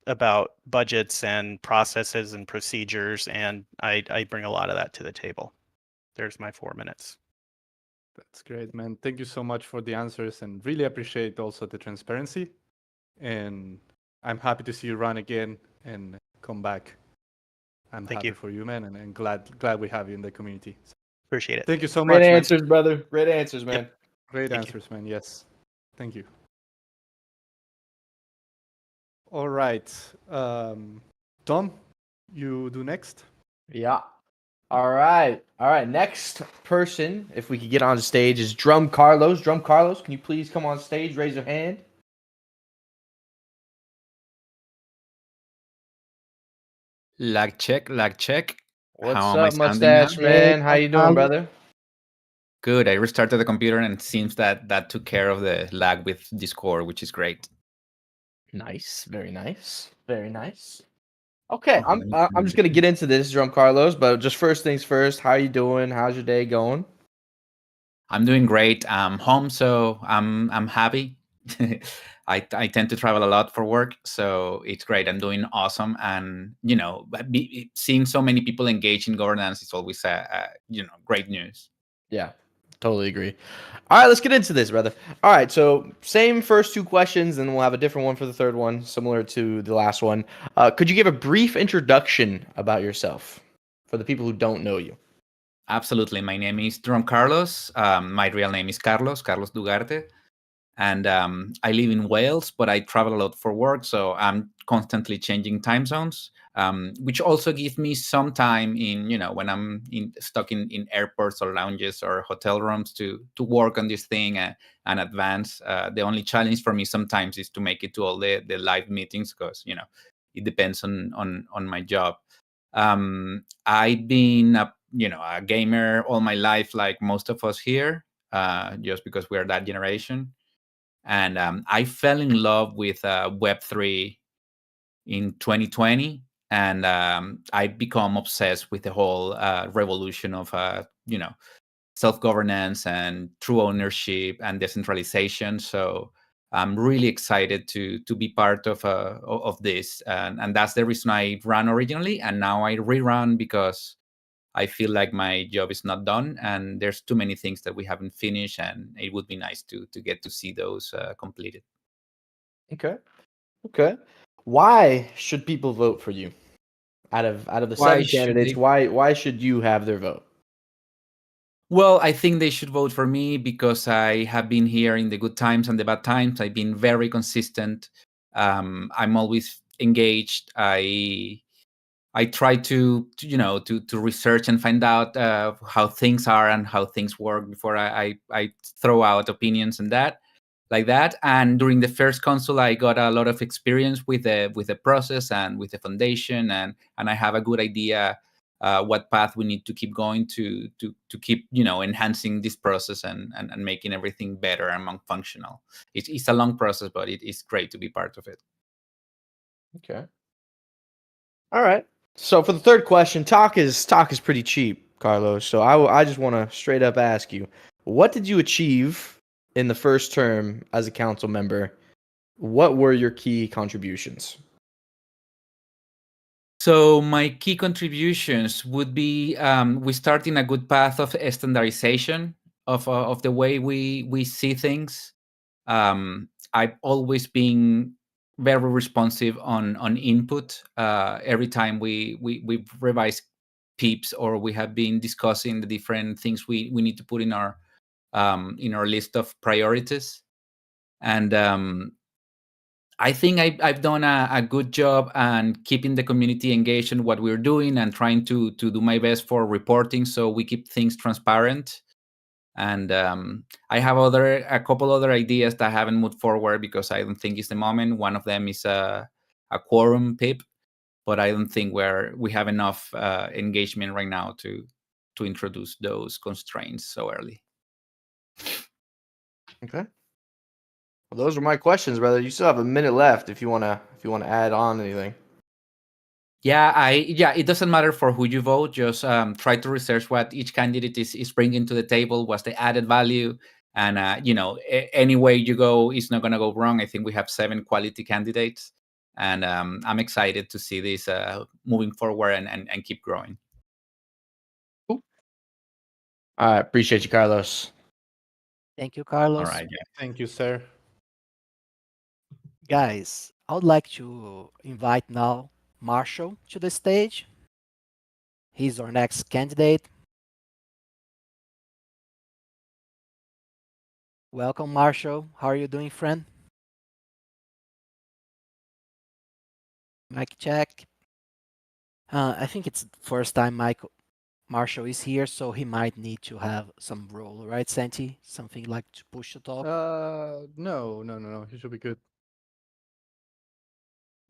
about budgets and processes and procedures, and I bring a lot of that to the table. There's my 4 minutes. That's great, man. Thank you so much for the answers, and really appreciate also the transparency. And I'm happy to see you run again and come back. I'm Thank happy you. for you, man, and glad we have you in the community. Appreciate it. Thank you so much, Great man. answers, brother. Great answers, man. Great Thank you. answers, man. Yes. Thank you. All right. Tom, you do next. Yeah. All right. Next person, if we could get on stage, is Drum Carlos. Drum Carlos, can you please come on stage? Raise your hand. Lag check, lag check. What's How am I up, sounding now? mustache man? How you doing, brother? Good. I restarted the computer and it seems that took care of the lag with Discord, which is great. Nice. Very nice. Very nice. Okay, Okay, let me I'm just gonna get into this, Drum Carlos. But just first things first. How you doing? How's your day going? I'm doing great. I'm home, so I'm happy. I tend to travel a lot for work, so it's great. I'm doing awesome, and seeing so many people engage in governance is always great news. Yeah, totally agree. All right, let's get into this, brother. All right, so same first two questions, and we'll have a different one for the third one, similar to the last one. Could you give a brief introduction about yourself for the people who don't know you? Absolutely. My name is Drum Carlos. My real name is Carlos Dugarte. And I live in Wales, but I travel a lot for work, so I'm constantly changing time zones, which also gives me some time in, when I'm stuck in airports or lounges or hotel rooms to work on this thing and advance. The only challenge for me sometimes is to make it to all the live meetings because, it depends on my job. I've been a gamer all my life, like most of us here, just because we are that generation. And I fell in love with Web3 in 2020, and I've become obsessed with the whole revolution of self-governance and true ownership and decentralization. So I'm really excited to be part of this, and that's the reason I ran originally, and now I rerun because I feel like my job is not done, and there's too many things that we haven't finished, and it would be nice to get to see those completed. Okay. Why should people vote for you? Out of the Why seven should candidates, they? why should you have their vote? Well, I think they should vote for me because I have been here in the good times and the bad times. I've been very consistent. I'm always engaged. I try to research and find out how things are and how things work before I throw out opinions and that like that. And during the first console, I got a lot of experience with the process and with the foundation, and I have a good idea what path we need to keep going to keep enhancing this process and making everything better and more functional. It's a long process, but it's great to be part of it. Okay. All right. So for the third question, talk is pretty cheap, Carlos. So I just want to straight up ask you, what did you achieve in the first term as a council member? What were your key contributions? So my key contributions would be we start in a good path of standardization of the way we see things. I've always been very responsive on input. Every time we revise PEEPs or we have been discussing the different things we need to put in our list of priorities, and I think I've done a good job and keeping the community engaged in what we're doing and trying to do my best for reporting so we keep things transparent. And I have a couple other ideas that haven't moved forward because I don't think it's the moment. One of them is a quorum PIP, but I don't think we have enough engagement right now to introduce those constraints so early. Okay. Well, those are my questions, brother. You still have a minute left if you wanna add on anything. Yeah, it doesn't matter for who you vote. Just try to research what each candidate is bringing to the table. What's the added value? And any way you go is not gonna go wrong. I think we have 7 quality candidates, and I'm excited to see this moving forward and keep growing. Cool. All right, appreciate you, Carlos. Thank you, Carlos. All right. Yeah. Thank you, sir. Guys, I would like to invite now Marshall to the stage. He's our next candidate. Welcome, Marshall. How are you doing, friend? Mic check. I think it's the first time Marshall is here, so he might need to have some role, right, Santi? Something like to push to talk. No. He should be good.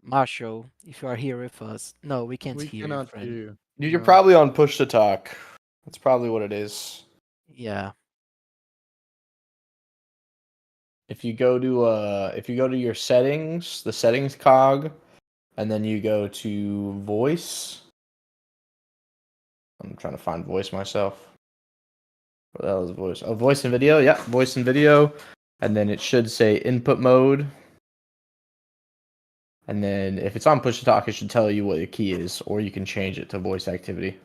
Marshall, if you are here with us. No, we can't We hear you, cannot friend. hear you. You're No. probably on push to talk. That's probably what it is. Yeah. If you go to your settings, the settings cog, and then you go to voice. I'm trying to find voice myself. What the hell is voice? Oh, voice and video. Yeah, voice and video. And then it should say input mode. And then if it's on push to talk, it should tell you what the key is, or you can change it to voice activity.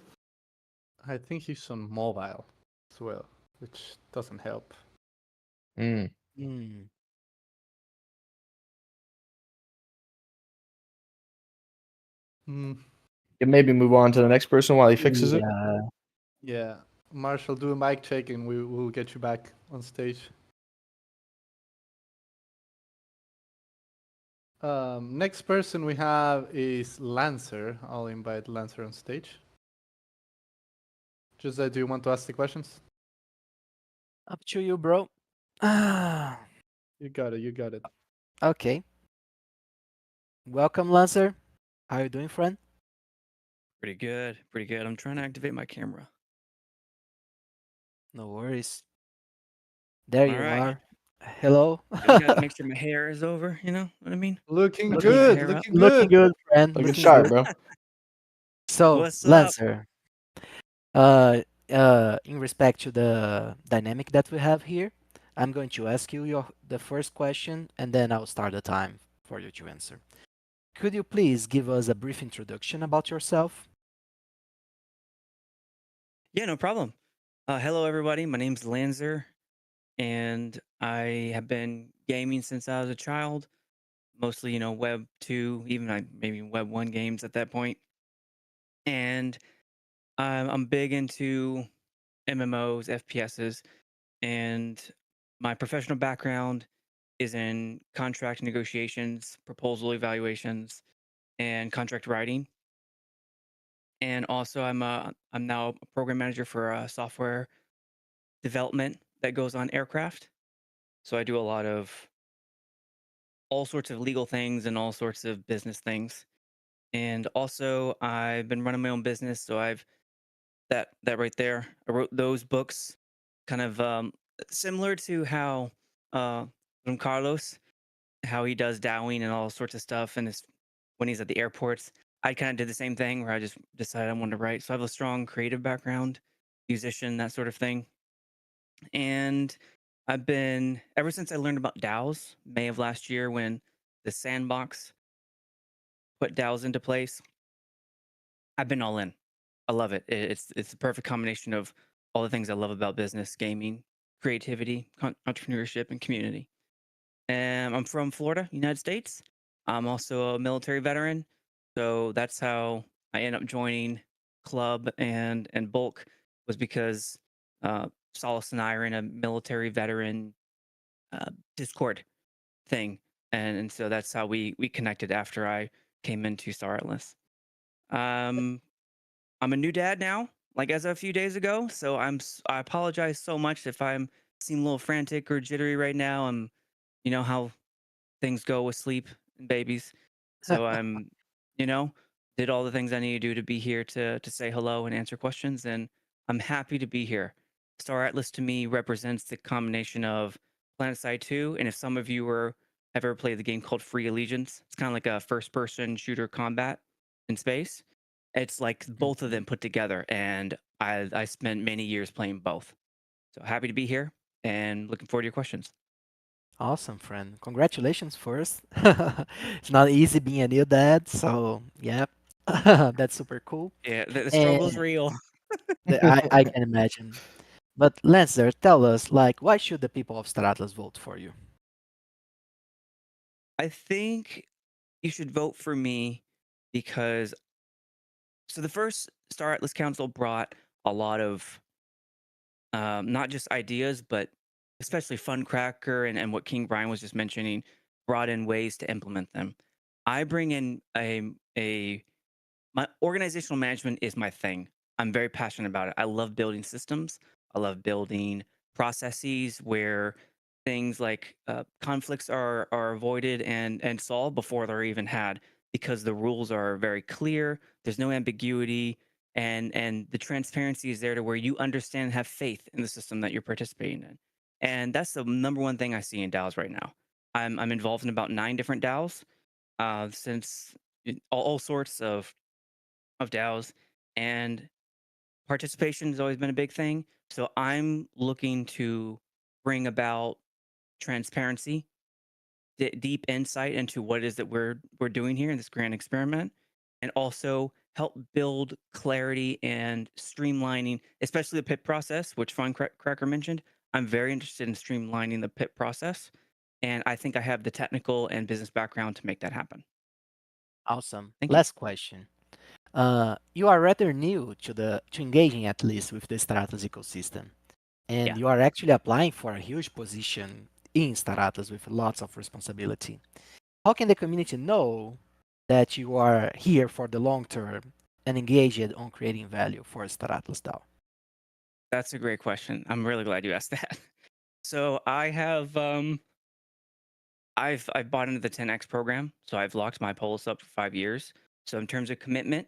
I think he's on mobile as well, which doesn't help. Mm. Hmm. Hmm. You can maybe move on to the next person while he fixes it. Yeah. Yeah. Marshall, do a mic check and we will get you back on stage. Next person we have is Lancer. I'll invite Lancer on stage. Just do you want to ask the questions? Up to you, bro. Ah, You got it. okay. Welcome, Lancer. How you doing, friend? Pretty good. I'm trying to activate my camera. No worries. There you Alright. are. Hello. Just gotta make sure my hair is over, you know what I mean? Looking Looking good. hair up. Looking Looking good. good, friend. Looking Looking sharp, good. bro. So, What's up? Lancer, in respect to the dynamic that we have here, I'm going to ask you the first question, and then I'll start the time for you to answer. Could you please give us a brief introduction about yourself? Yeah, no problem. Hello, everybody. My name's Lanzer, and I have been gaming since I was a child. Mostly, Web 2, even maybe Web 1 games at that point. And I'm big into MMOs, FPSs, and my professional background is in contract negotiations, proposal evaluations, and contract writing. And also, I'm now a program manager for software development that goes on aircraft. So I do a lot of all sorts of legal things and all sorts of business things. And also, I've been running my own business, so I've that right there. I wrote those books, kind of similar to how from Carlos, how he does DAOing and all sorts of stuff, and when he's at the airports. I kind of did the same thing where I just decided I wanted to write. So I have a strong creative background, musician, that sort of thing. And I've been ever since I learned about DAOs, May of last year, when the sandbox put DAOs into place. I've been all in. I love it. It's the perfect combination of all the things I love about business, gaming, creativity, entrepreneurship, and community. And I'm from Florida, United States. I'm also a military veteran, so that's how I ended up joining Club and Bulk was because Solace and I are in a military veteran Discord thing, and so that's how we connected after I came into Star Atlas. Um, I'm a new dad now, like as of a few days ago. So I apologize so much if I'm seem a little frantic or jittery right now. You know how things go with sleep and babies. So I'm, you know, did all the things I need to do to be here to say hello and answer questions, and I'm happy to be here. Star Atlas to me represents the combination of PlanetSide 2, and if some of you have ever played the game called Free Allegiance, it's kind of like a first-person shooter combat in space. It's like both of them put together, and I spent many years playing both. So happy to be here and looking forward to your questions. Awesome, friend. Congratulations first. It's not easy being a new dad, so yeah, that's super cool. Yeah, the struggle's And real. I can imagine. But Lancer, tell us, like, why should the people of Star Atlas vote for you? I think you should vote for me because the first Star Atlas Council brought a lot of not just ideas, but especially Funcracker and what King Brian was just mentioning, brought in ways to implement them. I bring in my organizational management is my thing. I'm very passionate about it. I love building systems. I love building processes where things like conflicts are avoided and solved before they're even had because the rules are very clear. There's no ambiguity, and the transparency is there to where you understand and have faith in the system that you're participating in. And that's the number one thing I see in DAOs right now. I'm involved in about 9 different DAOs since all sorts of DAOs, and participation has always been a big thing. So I'm looking to bring about transparency, deep insight into what it is that we're doing here in this grand experiment, and also help build clarity and streamlining, especially the PIP process, which Cracker mentioned. I'm very interested in streamlining the PIP process, and I think I have the technical and business background to make that happen. Awesome. Thank you. Last question. You are rather new to engaging at least with the Star Atlas ecosystem, and Yeah. you are actually applying for a huge position in Star Atlas with lots of responsibility. How can the community know that you are here for the long term and engaged on creating value for Star Atlas DAO? That's a great question. I'm really glad you asked that. So I have I've bought into the 10x program, so I've locked my polis up for 5 years. So in terms of commitment,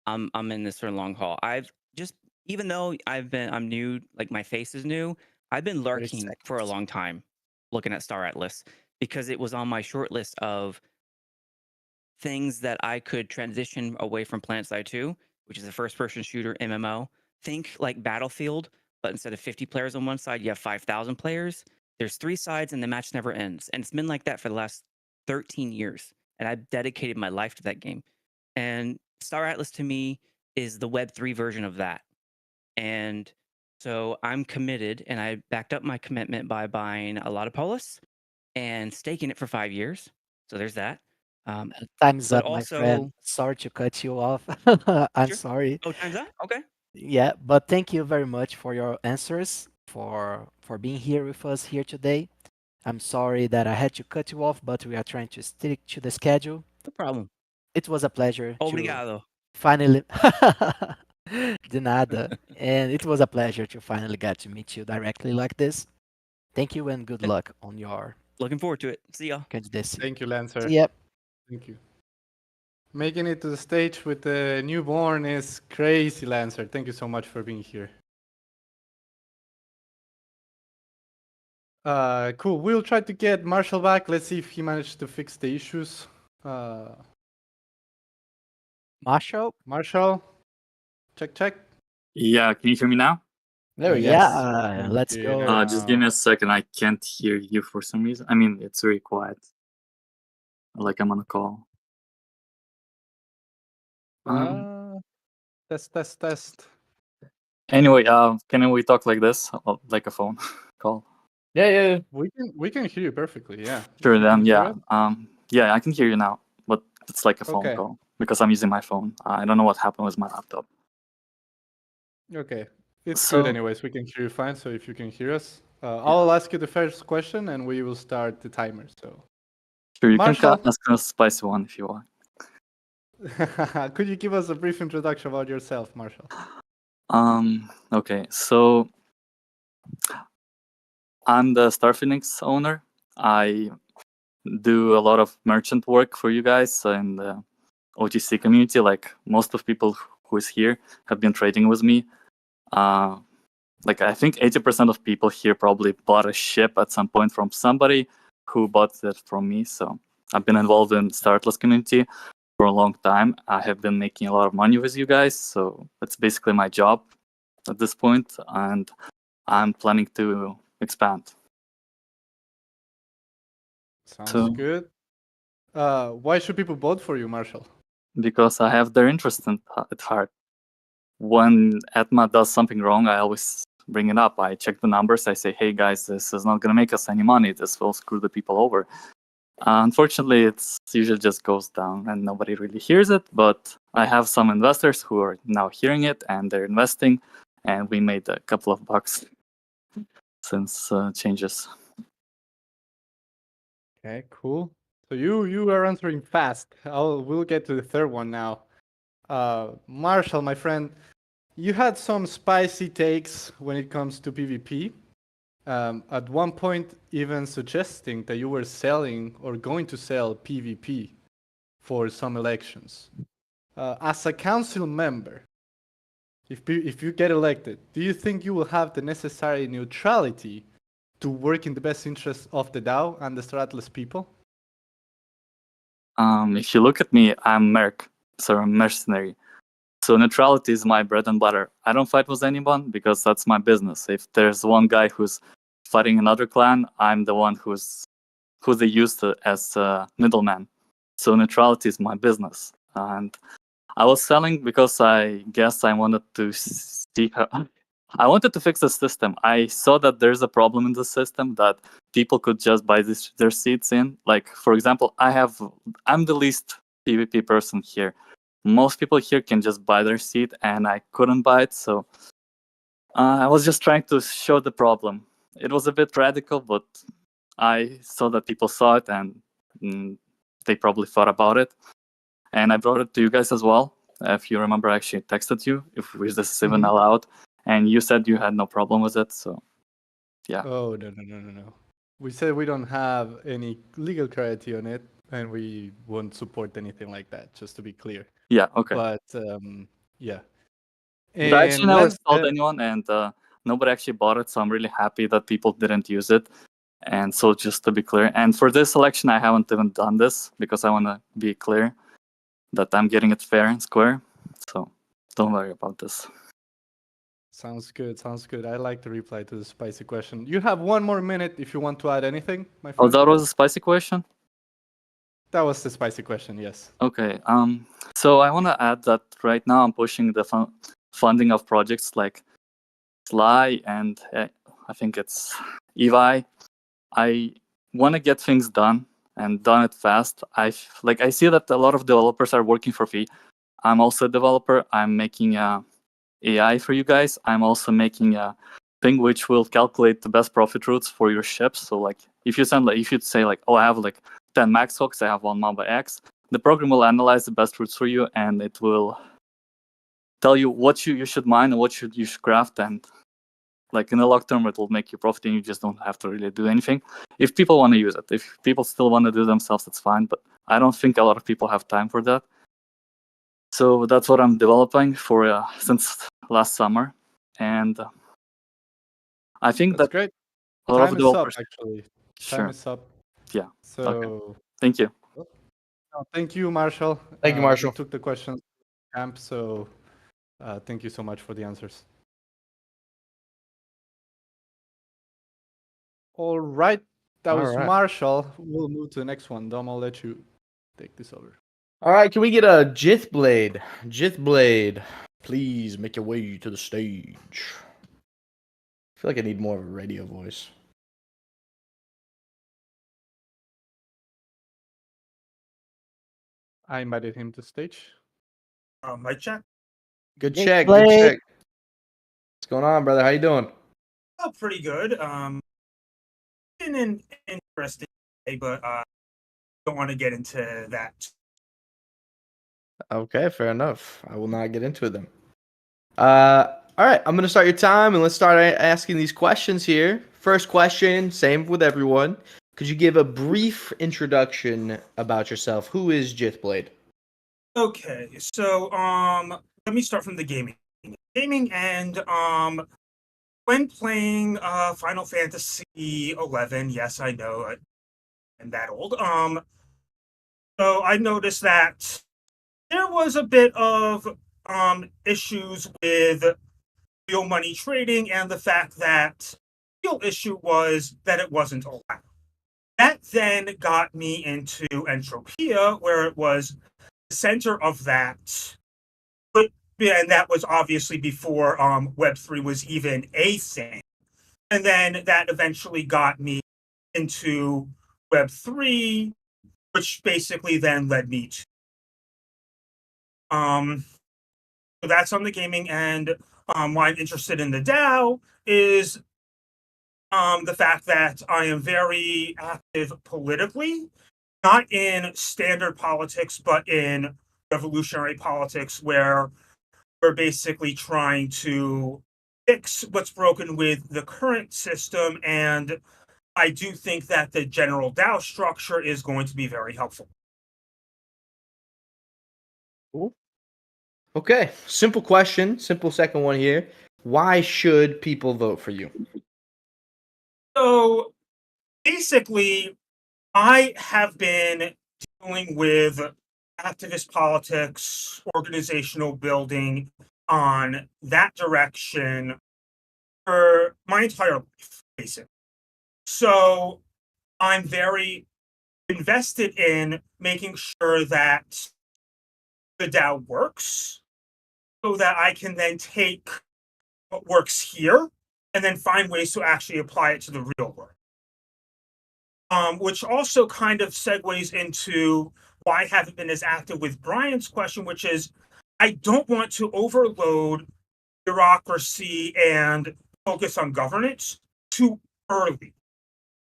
I'm in this for a long haul. I've just even though I'm new, like my face is new, I've been 30 lurking for a seconds. long time looking at Star Atlas because it was on my short list of things that I could transition away from PlanetSide 2, which is a first person shooter MMO. Think like Battlefield, but instead of 50 players on one side, you have 5,000 players. There's 3 sides and the match never ends. And it's been like that for the last 13 years. And I've dedicated my life to that game. And Star Atlas to me is the Web3 version of that. And so I'm committed, and I backed up my commitment by buying a lot of Polis and staking it for 5 years. So there's that. Time's But up, my friend. also, Sorry to cut you off. I'm sure. sorry. Oh, time's up. Okay. Yeah, but thank you very much for your answers, for being here with us here today. I'm sorry that I had to cut you off, but we are trying to stick to the schedule. No problem. It was a pleasure to Obrigado. finally de nada. And it was a pleasure to finally get to meet you directly like this. Thank you and good luck on your Looking forward to it. See y'all. candidacy. Thank you, Lancer. See ya. Thank you. Making it to the stage with the newborn is crazy, Lancer. Thank you so much for being here. Cool. We'll try to get Marshall back. Let's see if he managed to fix the issues. Marshall? Marshall, check. Yeah, can you hear me now? There we go. Yeah, let's Hear go. now. Just give me a second. I can't hear you for some reason. I mean, it's very quiet. Like I'm on a call. Test. Anyway, can we talk like this, like a phone call? Yeah. We can hear you perfectly. Yeah. Sure. If you Then, can hear yeah. us. Yeah, I can hear you now, but it's like a phone Okay. call because I'm using my phone. I don't know what happened with my laptop. Okay. It's So- good anyways. We can hear you fine. So if you can hear us, I'll ask you the first question and we will start the timer. So Sure, you Marshall. can ask a spicy one if you want. Could you give us a brief introduction about yourself, Marshall? Okay, so I'm the Star Phoenix owner. I do a lot of merchant work for you guys in the OTC community. Like most of people who is here have been trading with me. Like I think 80% of people here probably bought a ship at some point from somebody who bought it from me. So I've been involved in Star Atlas community for a long time. I have been making a lot of money with you guys, so it's basically my job at this point, and I'm planning to expand. Sounds good. Why should people vote for you, Marshall? Because I have their interest at heart. When Atma does something wrong, I always bring it up. I check the numbers. I say, hey guys, this is not going to make us any money. This will screw the people over. Unfortunately, it's usually just goes down and nobody really hears it. But I have some investors who are now hearing it and they're investing. And we made a couple of bucks since changes. Okay, cool. So you are answering fast. We'll get to the third one now. Marshall, my friend, you had some spicy takes when it comes to PvP. At one point, even suggesting that you were selling or going to sell PvP for some elections. As a council member, if you get elected, do you think you will have the necessary neutrality to work in the best interest of the DAO and the Star Atlas people? If you look at me, I'm merc, so I'm mercenary. So neutrality is my bread and butter. I don't fight with anyone because that's my business. If there's one guy who's fighting another clan, I'm the one who they use as a middleman. So neutrality is my business. And I was selling because I guess I wanted to see I wanted to fix the system. I saw that there's a problem in the system that people could just buy their seats in. Like, for example, I'm the least PvP person here. Most people here can just buy their seat, and I couldn't buy it. So I was just trying to show the problem. It was a bit radical, but I saw that people saw it, and they probably thought about it. And I brought it to you guys as well. If you remember, I actually texted you if this is even allowed, and you said you had no problem with it. So, yeah. Oh, no. We said we don't have any legal clarity on it, and we won't support anything like that, just to be clear. Yeah, okay. But, yeah. But I actually never let's, told anyone, and nobody actually bought it, so I'm really happy that people didn't use it. And so, just to be clear, and for this election, I haven't even done this because I want to be clear that I'm getting it fair and square. So, don't worry about this. Sounds good. I like the reply to the spicy question. You have one more minute if you want to add anything, my Oh, friend. that was a spicy question? That was the spicy question, yes. Okay. So I want to add that right now I'm pushing the funding of projects like Sly and I think it's Evi. I want to get things done and done it fast. I see that a lot of developers are working for free. I'm also a developer. I'm making AI for you guys. I'm also making a thing which will calculate the best profit routes for your ships. So like if you say like, oh, I have like 10 max hooks, I have one Mamba X, the program will analyze the best routes for you and it will tell you what you should mine and what you should craft, and like in the long term it will make you profit and you just don't have to really do anything. If people want to use it, if people still want to do themselves, that's fine, but I don't think a lot of people have time for that. So that's what I'm developing for since last summer, and I think That's that great. a lot of Time is up, developers. actually. Time Sure. is up. Yeah. So, Thank you. thank you, Marshall. Thank you, Marshall. You took the questions camp, so thank you so much for the answers. All right, that All was right. Marshall. We'll move to the next one. Dom, I'll let you take this over. All right, can we get a Jith Blade? Jith Blade, please make your way to the stage. I feel like I need more of a radio voice. I invited him to stage. Mic check. Good Jith check, good Blade. check. What's going on, brother? How you doing? Oh, pretty good. Been an interesting day, but don't want to get into that. Okay, fair enough. I will not get into it then. All right, I'm gonna start your time, and let's start asking these questions here. First question, same with everyone. Could you give a brief introduction about yourself? Who is Jith Blade? Okay, so let me start from the gaming. And when playing Final Fantasy 11, yes, I know I'm that old. So I noticed that there was a bit of issues with real money trading, and the fact that the real issue was that it wasn't allowed. That then got me into Entropia, where it was the center of that. And that was obviously before Web3 was even a thing. And then that eventually got me into Web3, which basically then led me to. So that's on the gaming end. Why I'm interested in the DAO is the fact that I am very active politically, not in standard politics, but in revolutionary politics, where we're basically trying to fix what's broken with the current system. And I do think that the general DAO structure is going to be very helpful. Cool. Okay, simple question, simple second one here. Why should people vote for you? So basically, I have been dealing with activist politics, organizational building on that direction for my entire life, basically. So I'm very invested in making sure that the DAO works so that I can then take what works here and then find ways to actually apply it to the real world. Which also kind of segues into why I haven't been as active with Brian's question, which is I don't want to overload bureaucracy and focus on governance too early.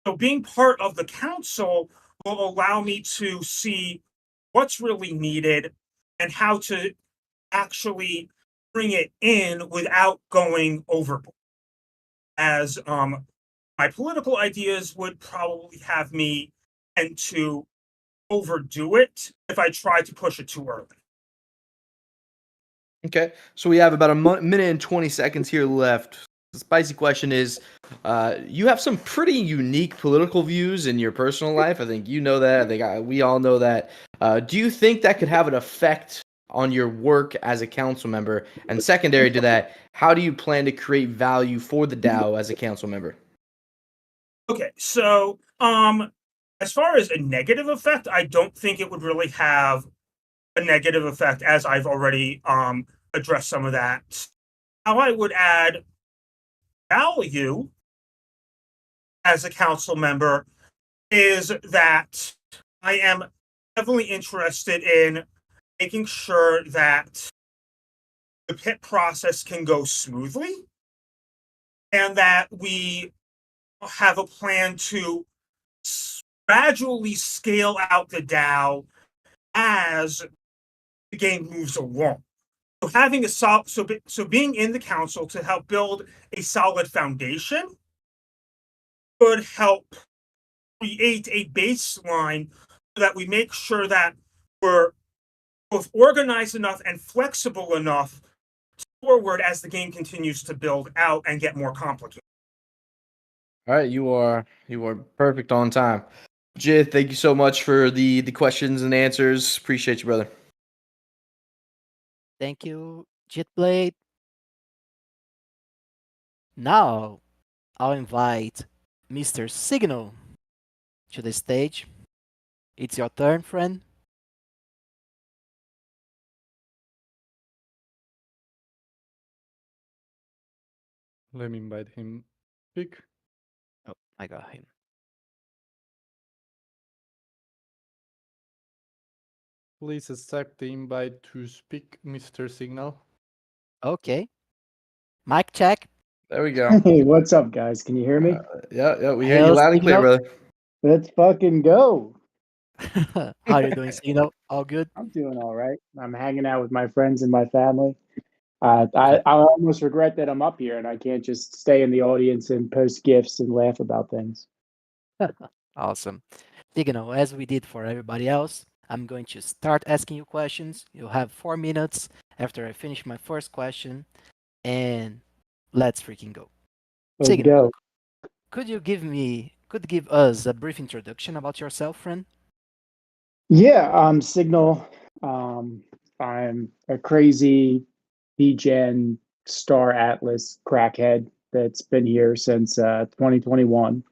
So being part of the council will allow me to see what's really needed and how to actually bring it in without going overboard. As my political ideas would probably have me tend to overdo it if I try to push it too early. Okay, so we have about a minute and 20 seconds here left. The spicy question is, you have some pretty unique political views in your personal life. I think you know that. I think we all know that. Do you think that could have an effect on your work as a council member? And secondary to that, how do you plan to create value for the DAO as a council member? Okay, so as far as a negative effect, I don't think it would really have a negative effect, as I've already addressed some of that. How I would add value as a council member is that I am heavily interested in making sure that the pit process can go smoothly and that we have a plan to gradually scale out the DAO as the game moves along. So having a so being in the council to help build a solid foundation could help create a baseline so that we make sure that we're both organized enough and flexible enough forward as the game continues to build out and get more complicated. All right, you are perfect on time. Jid, thank you so much for the questions and answers. Appreciate you, brother. Thank you, Jitblade. Now, I'll invite Mr. Signal to the stage. It's your turn, friend. Let me invite him. Speak. Oh, I got him. Please accept the invite to speak, Mr. Signal. Okay. Mic check. There we go. Hey, what's up, guys? Can you hear me? Yeah, we hear you Hail loud and clear, Signal. brother. Let's fucking go. How you doing, Signal? All good? I'm doing all right. I'm hanging out with my friends and my family. I almost regret that I'm up here and I can't just stay in the audience and post gifs and laugh about things. Awesome. Signal, as we did for everybody else, I'm going to start asking you questions. You'll have 4 minutes after I finish my first question, and let's freaking go. Let's Signal, go. could you give us a brief introduction about yourself, friend? Yeah, Signal. I'm a crazy DGen Star Atlas crackhead that's been here since 2021.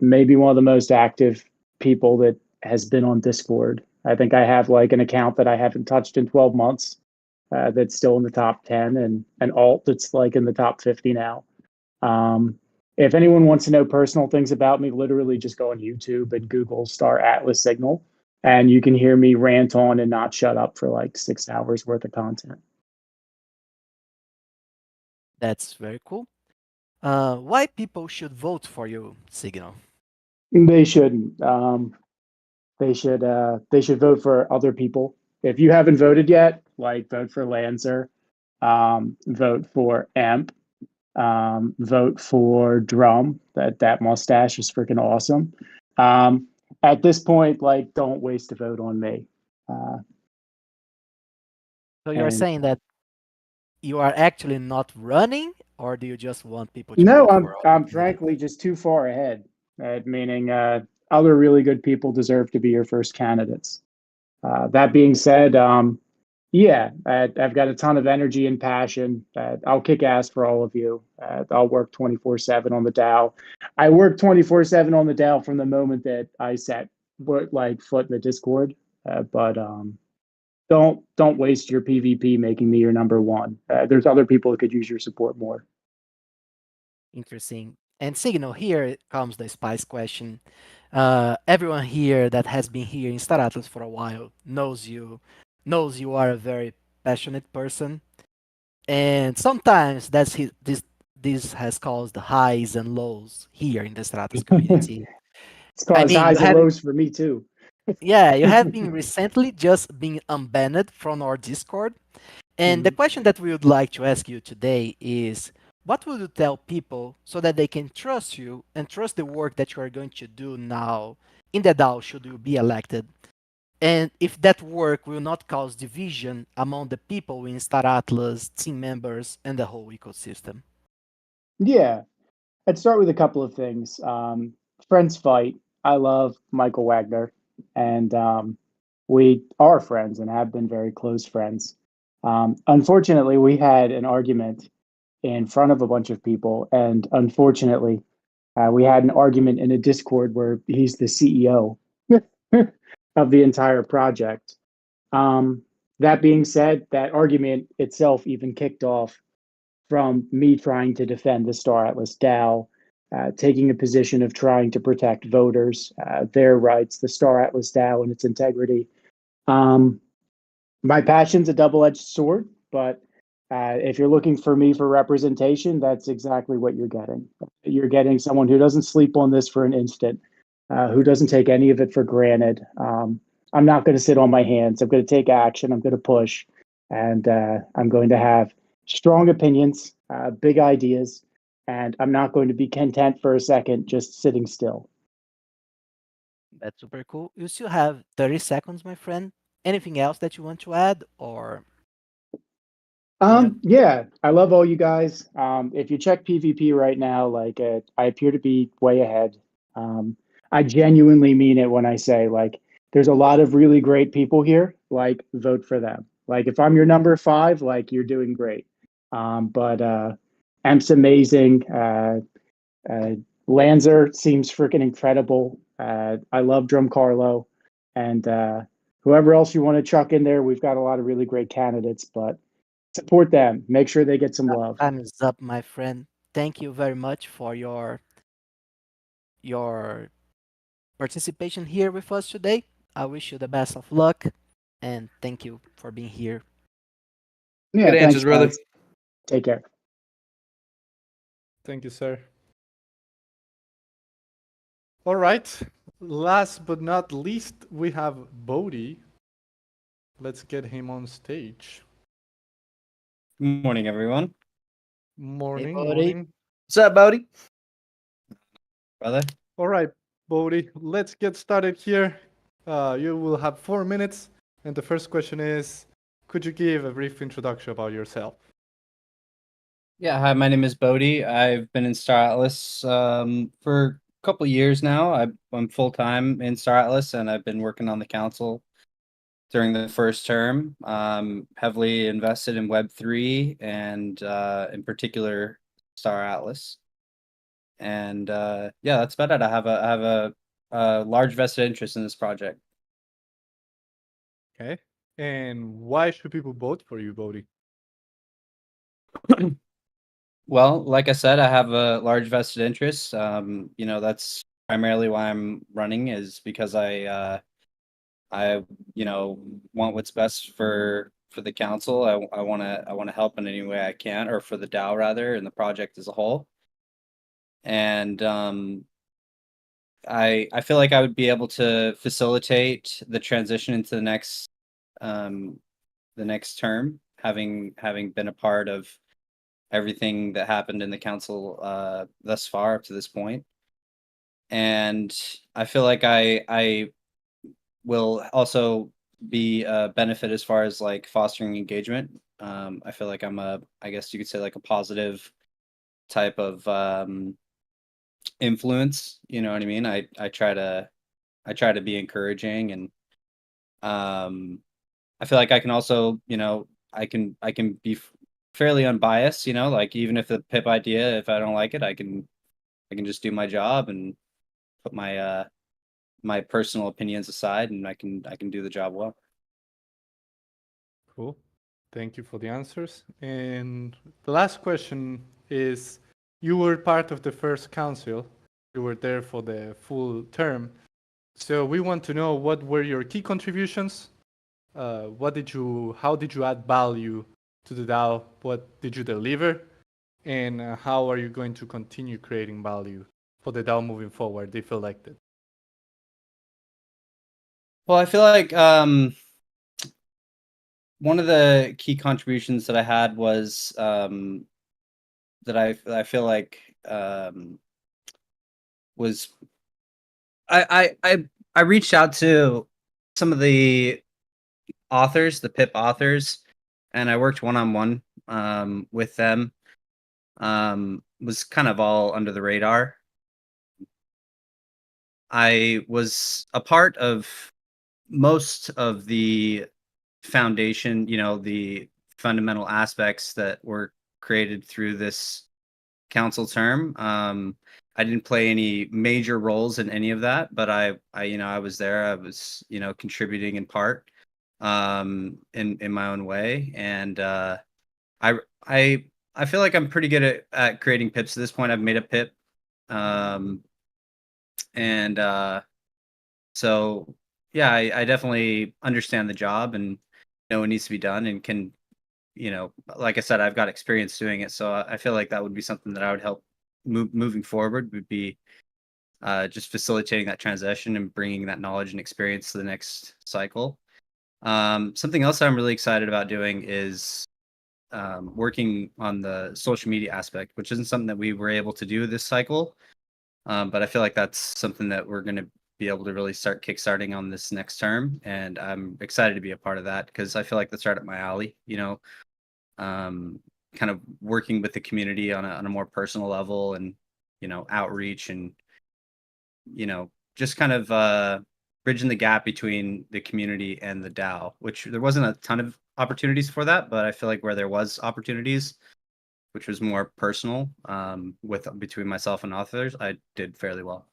Maybe one of the most active people that has been on Discord. I think I have like an account that I haven't touched in 12 months that's still in the top 10 and an alt that's like in the top 50 now. If anyone wants to know personal things about me, literally just go on YouTube and Google Star Atlas Signal, and you can hear me rant on and not shut up for like 6 hours worth of content. That's very cool. Why people should vote for you, Signal? They shouldn't. They should vote for other people. If you haven't voted yet, like vote for Lancer, vote for Amp, vote for Drum. That mustache is freaking awesome. At this point, like, don't waste a vote on me. So you're And saying that you are actually not running, or do you just want people to no, vote I'm for other I'm candidates? frankly just too far ahead. Meaning, other really good people deserve to be your first candidates. That being said, yeah, I've got a ton of energy and passion. I'll kick ass for all of you. I'll work 24/7 on the DAO. I work 24/7 on the DAO from the moment that I set like foot in the Discord. But don't waste your PvP making me your number one. There's other people that could use your support more. Interesting. And Signal, here comes the spice question. Everyone here that has been here in Star Atlas for a while knows you are a very passionate person, and sometimes this has caused highs and lows here in the Star Atlas community. It's I caused mean, you highs and have lows for me too. yeah, you have been recently just been unbanned from our Discord. And the question that we would like to ask you today is, what would you tell people so that they can trust you and trust the work that you are going to do now in the DAO should you be elected? And if that work will not cause division among the people in Star Atlas, team members, and the whole ecosystem? Yeah, I'd start with a couple of things. Friends fight. I love Michael Wagner, and we are friends and have been very close friends. Unfortunately, we had an argument in front of a bunch of people, and unfortunately, we had an argument in a Discord where he's the CEO of the entire project. That being said, that argument itself even kicked off from me trying to defend the Star Atlas DAO, taking a position of trying to protect voters, their rights, the Star Atlas DAO and its integrity. My passion's a double-edged sword, but if you're looking for me for representation, that's exactly what you're getting. You're getting someone who doesn't sleep on this for an instant, who doesn't take any of it for granted. I'm not going to sit on my hands. I'm going to take action. I'm going to push, and I'm going to have strong opinions, big ideas, and I'm not going to be content for a second just sitting still. That's super cool. You still have 30 seconds, my friend. anything else that you want to add, or you know? Yeah, I love all you guys. If you check PvP right now, like I appear to be way ahead. Um, I genuinely mean it when I say like there's a lot of really great people here. Like vote for them. Like if I'm your number five, like you're doing great. But Amp's amazing. Uh, Lanzer seems freaking incredible. I love Drum Carlo, and whoever else you want to chuck in there, we've got a lot of really great candidates, but support them. Make sure they get some love. Time is up, my friend. Thank you very much for your participation here with us today. I wish you the best of luck, and thank you for being here. Yeah, Good thanks, answers, brother. guys. Take care. Thank you, sir. All right. Last but not least, we have Bodhi. Let's get him on stage. Good morning, everyone. Morning, Bodhi. morning. What's up, Bodhi? Brother. All right, Bodhi, let's get started here. You will have 4 minutes. And the first question is, could you give a brief introduction about yourself? Yeah, hi, my name is Bodhi. I've been in Star Atlas for a couple years now. I'm full-time in Star Atlas, and I've been working on the council during the first term. Heavily invested in Web3 and in particular Star Atlas. And yeah, that's about it. I have a large vested interest in this project. Okay. And why should people vote for you, Bodhi? Well, like I said, I have a large vested interest. You know, that's primarily why I'm running, is because I you know, want what's best for the council. I want to help in any way I can, or for the DAO rather, and the project as a whole. And I feel like I would be able to facilitate the transition into the next term, having been a part of everything that happened in the council thus far up to this point. And I feel like I will also be a benefit as far as like fostering engagement. I feel like I guess you could say like a positive type of influence. You know what I mean? I try to be encouraging, and I feel like I can also, you know, I can be fairly unbiased. You know, like even if the pip idea, if I don't like it, I can just do my job and put my personal opinions aside, and I can do the job well. Cool. Thank you for the answers. And the last question is, you were part of the first council. You were there for the full term. So we want to know, what were your key contributions? How did you add value to the DAO? What did you deliver? And how are you going to continue creating value for the DAO moving forward if elected? Well, I feel like one of the key contributions that I had was that I feel like was I reached out to some of the authors, the PIP authors, and I worked one-on-one with them. Was kind of all under the radar. I was a part of most of the foundation, you know, the fundamental aspects that were created through this council term. I didn't play any major roles in any of that, but you know, I was there. I was, you know, contributing in part, in my own way, and I I feel like I'm pretty good at creating pips at this point. I've made a pip, and so yeah, I definitely understand the job and know what needs to be done, and can, you know, like I said, I've got experience doing it, so I feel like that would be something that I would help moving forward, would be just facilitating that transition and bringing that knowledge and experience to the next cycle. Something else I'm really excited about doing is working on the social media aspect, which isn't something that we were able to do this cycle. But I feel like that's something that we're going to be able to really start kickstarting on this next term, and I'm excited to be a part of that because I feel like that's right up my alley. Kind of working with the community on a more personal level, and outreach, and just kind of bridging the gap between the community and the DAO, which there wasn't a ton of opportunities for that, but I feel like where there was opportunities, which was more personal, with between myself and others, I did fairly well.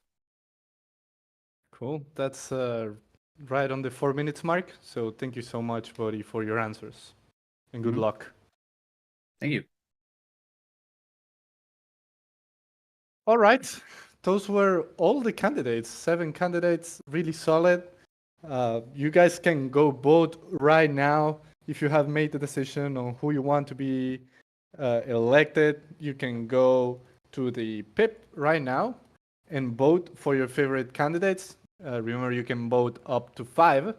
Cool. That's right on the 4 minutes mark. So thank you so much, Bodhi, for your answers, and good luck. Thank you. All right. Those were all the candidates, 7 candidates, really solid. You guys can go vote right now. If you have made the decision on who you want to be elected, you can go to the PIP right now and vote for your favorite candidates. Remember, you can vote up to 5,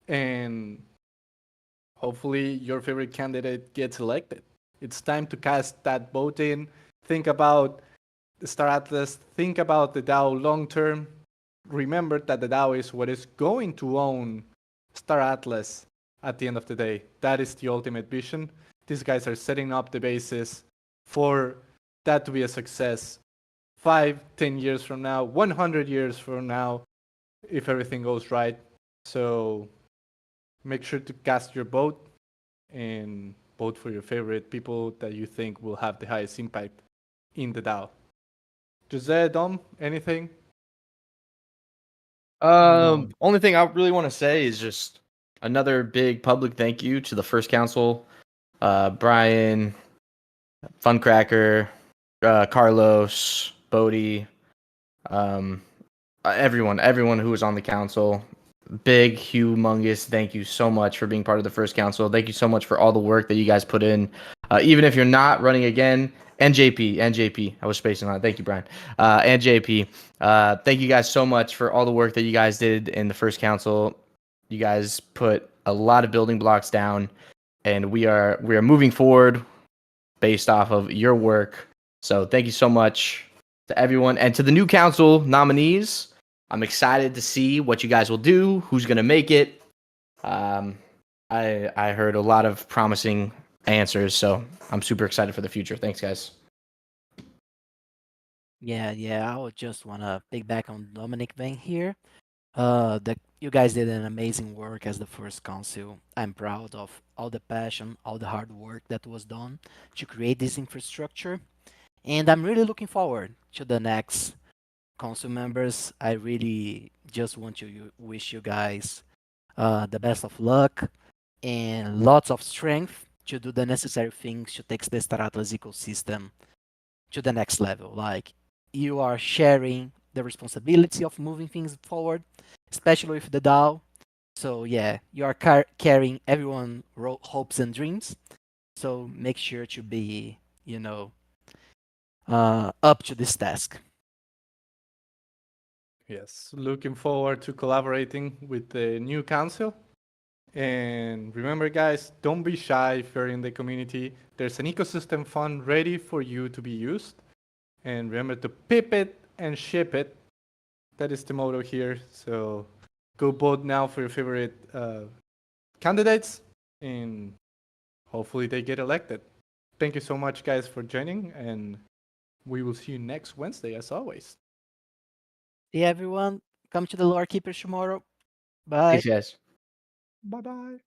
and hopefully your favorite candidate gets elected. It's time to cast that vote in. Think about the Star Atlas, think about the DAO long term. Remember that the DAO is what is going to own Star Atlas at the end of the day. That is the ultimate vision. These guys are setting up the basis for that to be a success 5, 10 years from now, 100 years from now, if everything goes right. So make sure to cast your vote and vote for your favorite people that you think will have the highest impact in the DAO. Jose, Dom, anything? Only thing I really want to say is just another big public thank you to the first council, Brian, Funcracker, Carlos, Bodie, everyone who was on the council. Big, humongous thank you so much for being part of the first council. Thank you so much for all the work that you guys put in. Even if you're not running again, NJP, I was spacing on it. Thank you, Brian. And JP, thank you guys so much for all the work that you guys did in the first council. You guys put a lot of building blocks down, and we are moving forward based off of your work. So thank you so much to everyone, and to the new council nominees. I'm excited to see what you guys will do, who's going to make it. I heard a lot of promising answers, so I'm super excited for the future. Thanks, guys. Yeah, I would just want to piggyback on Dominic Van here. You guys did an amazing work as the first council. I'm proud of all the passion, all the hard work that was done to create this infrastructure. And I'm really looking forward to the next council members. I really just want to wish you guys the best of luck and lots of strength to do the necessary things to take the Star Atlas ecosystem to the next level. Like, you are sharing the responsibility of moving things forward, especially with the DAO. So yeah, you are carrying everyone's hopes and dreams. So make sure to be, up to this task. Yes, looking forward to collaborating with the new council. And remember, guys, don't be shy if you're in the community. There's an ecosystem fund ready for you to be used. And remember to pip it and ship it. That is the motto here. So go vote now for your favorite candidates, and hopefully they get elected. Thank you so much, guys, for joining, and we will see you next Wednesday, as always. See everyone. Come to the Lore Keepers tomorrow. Bye. Thanks, guys. Bye-bye.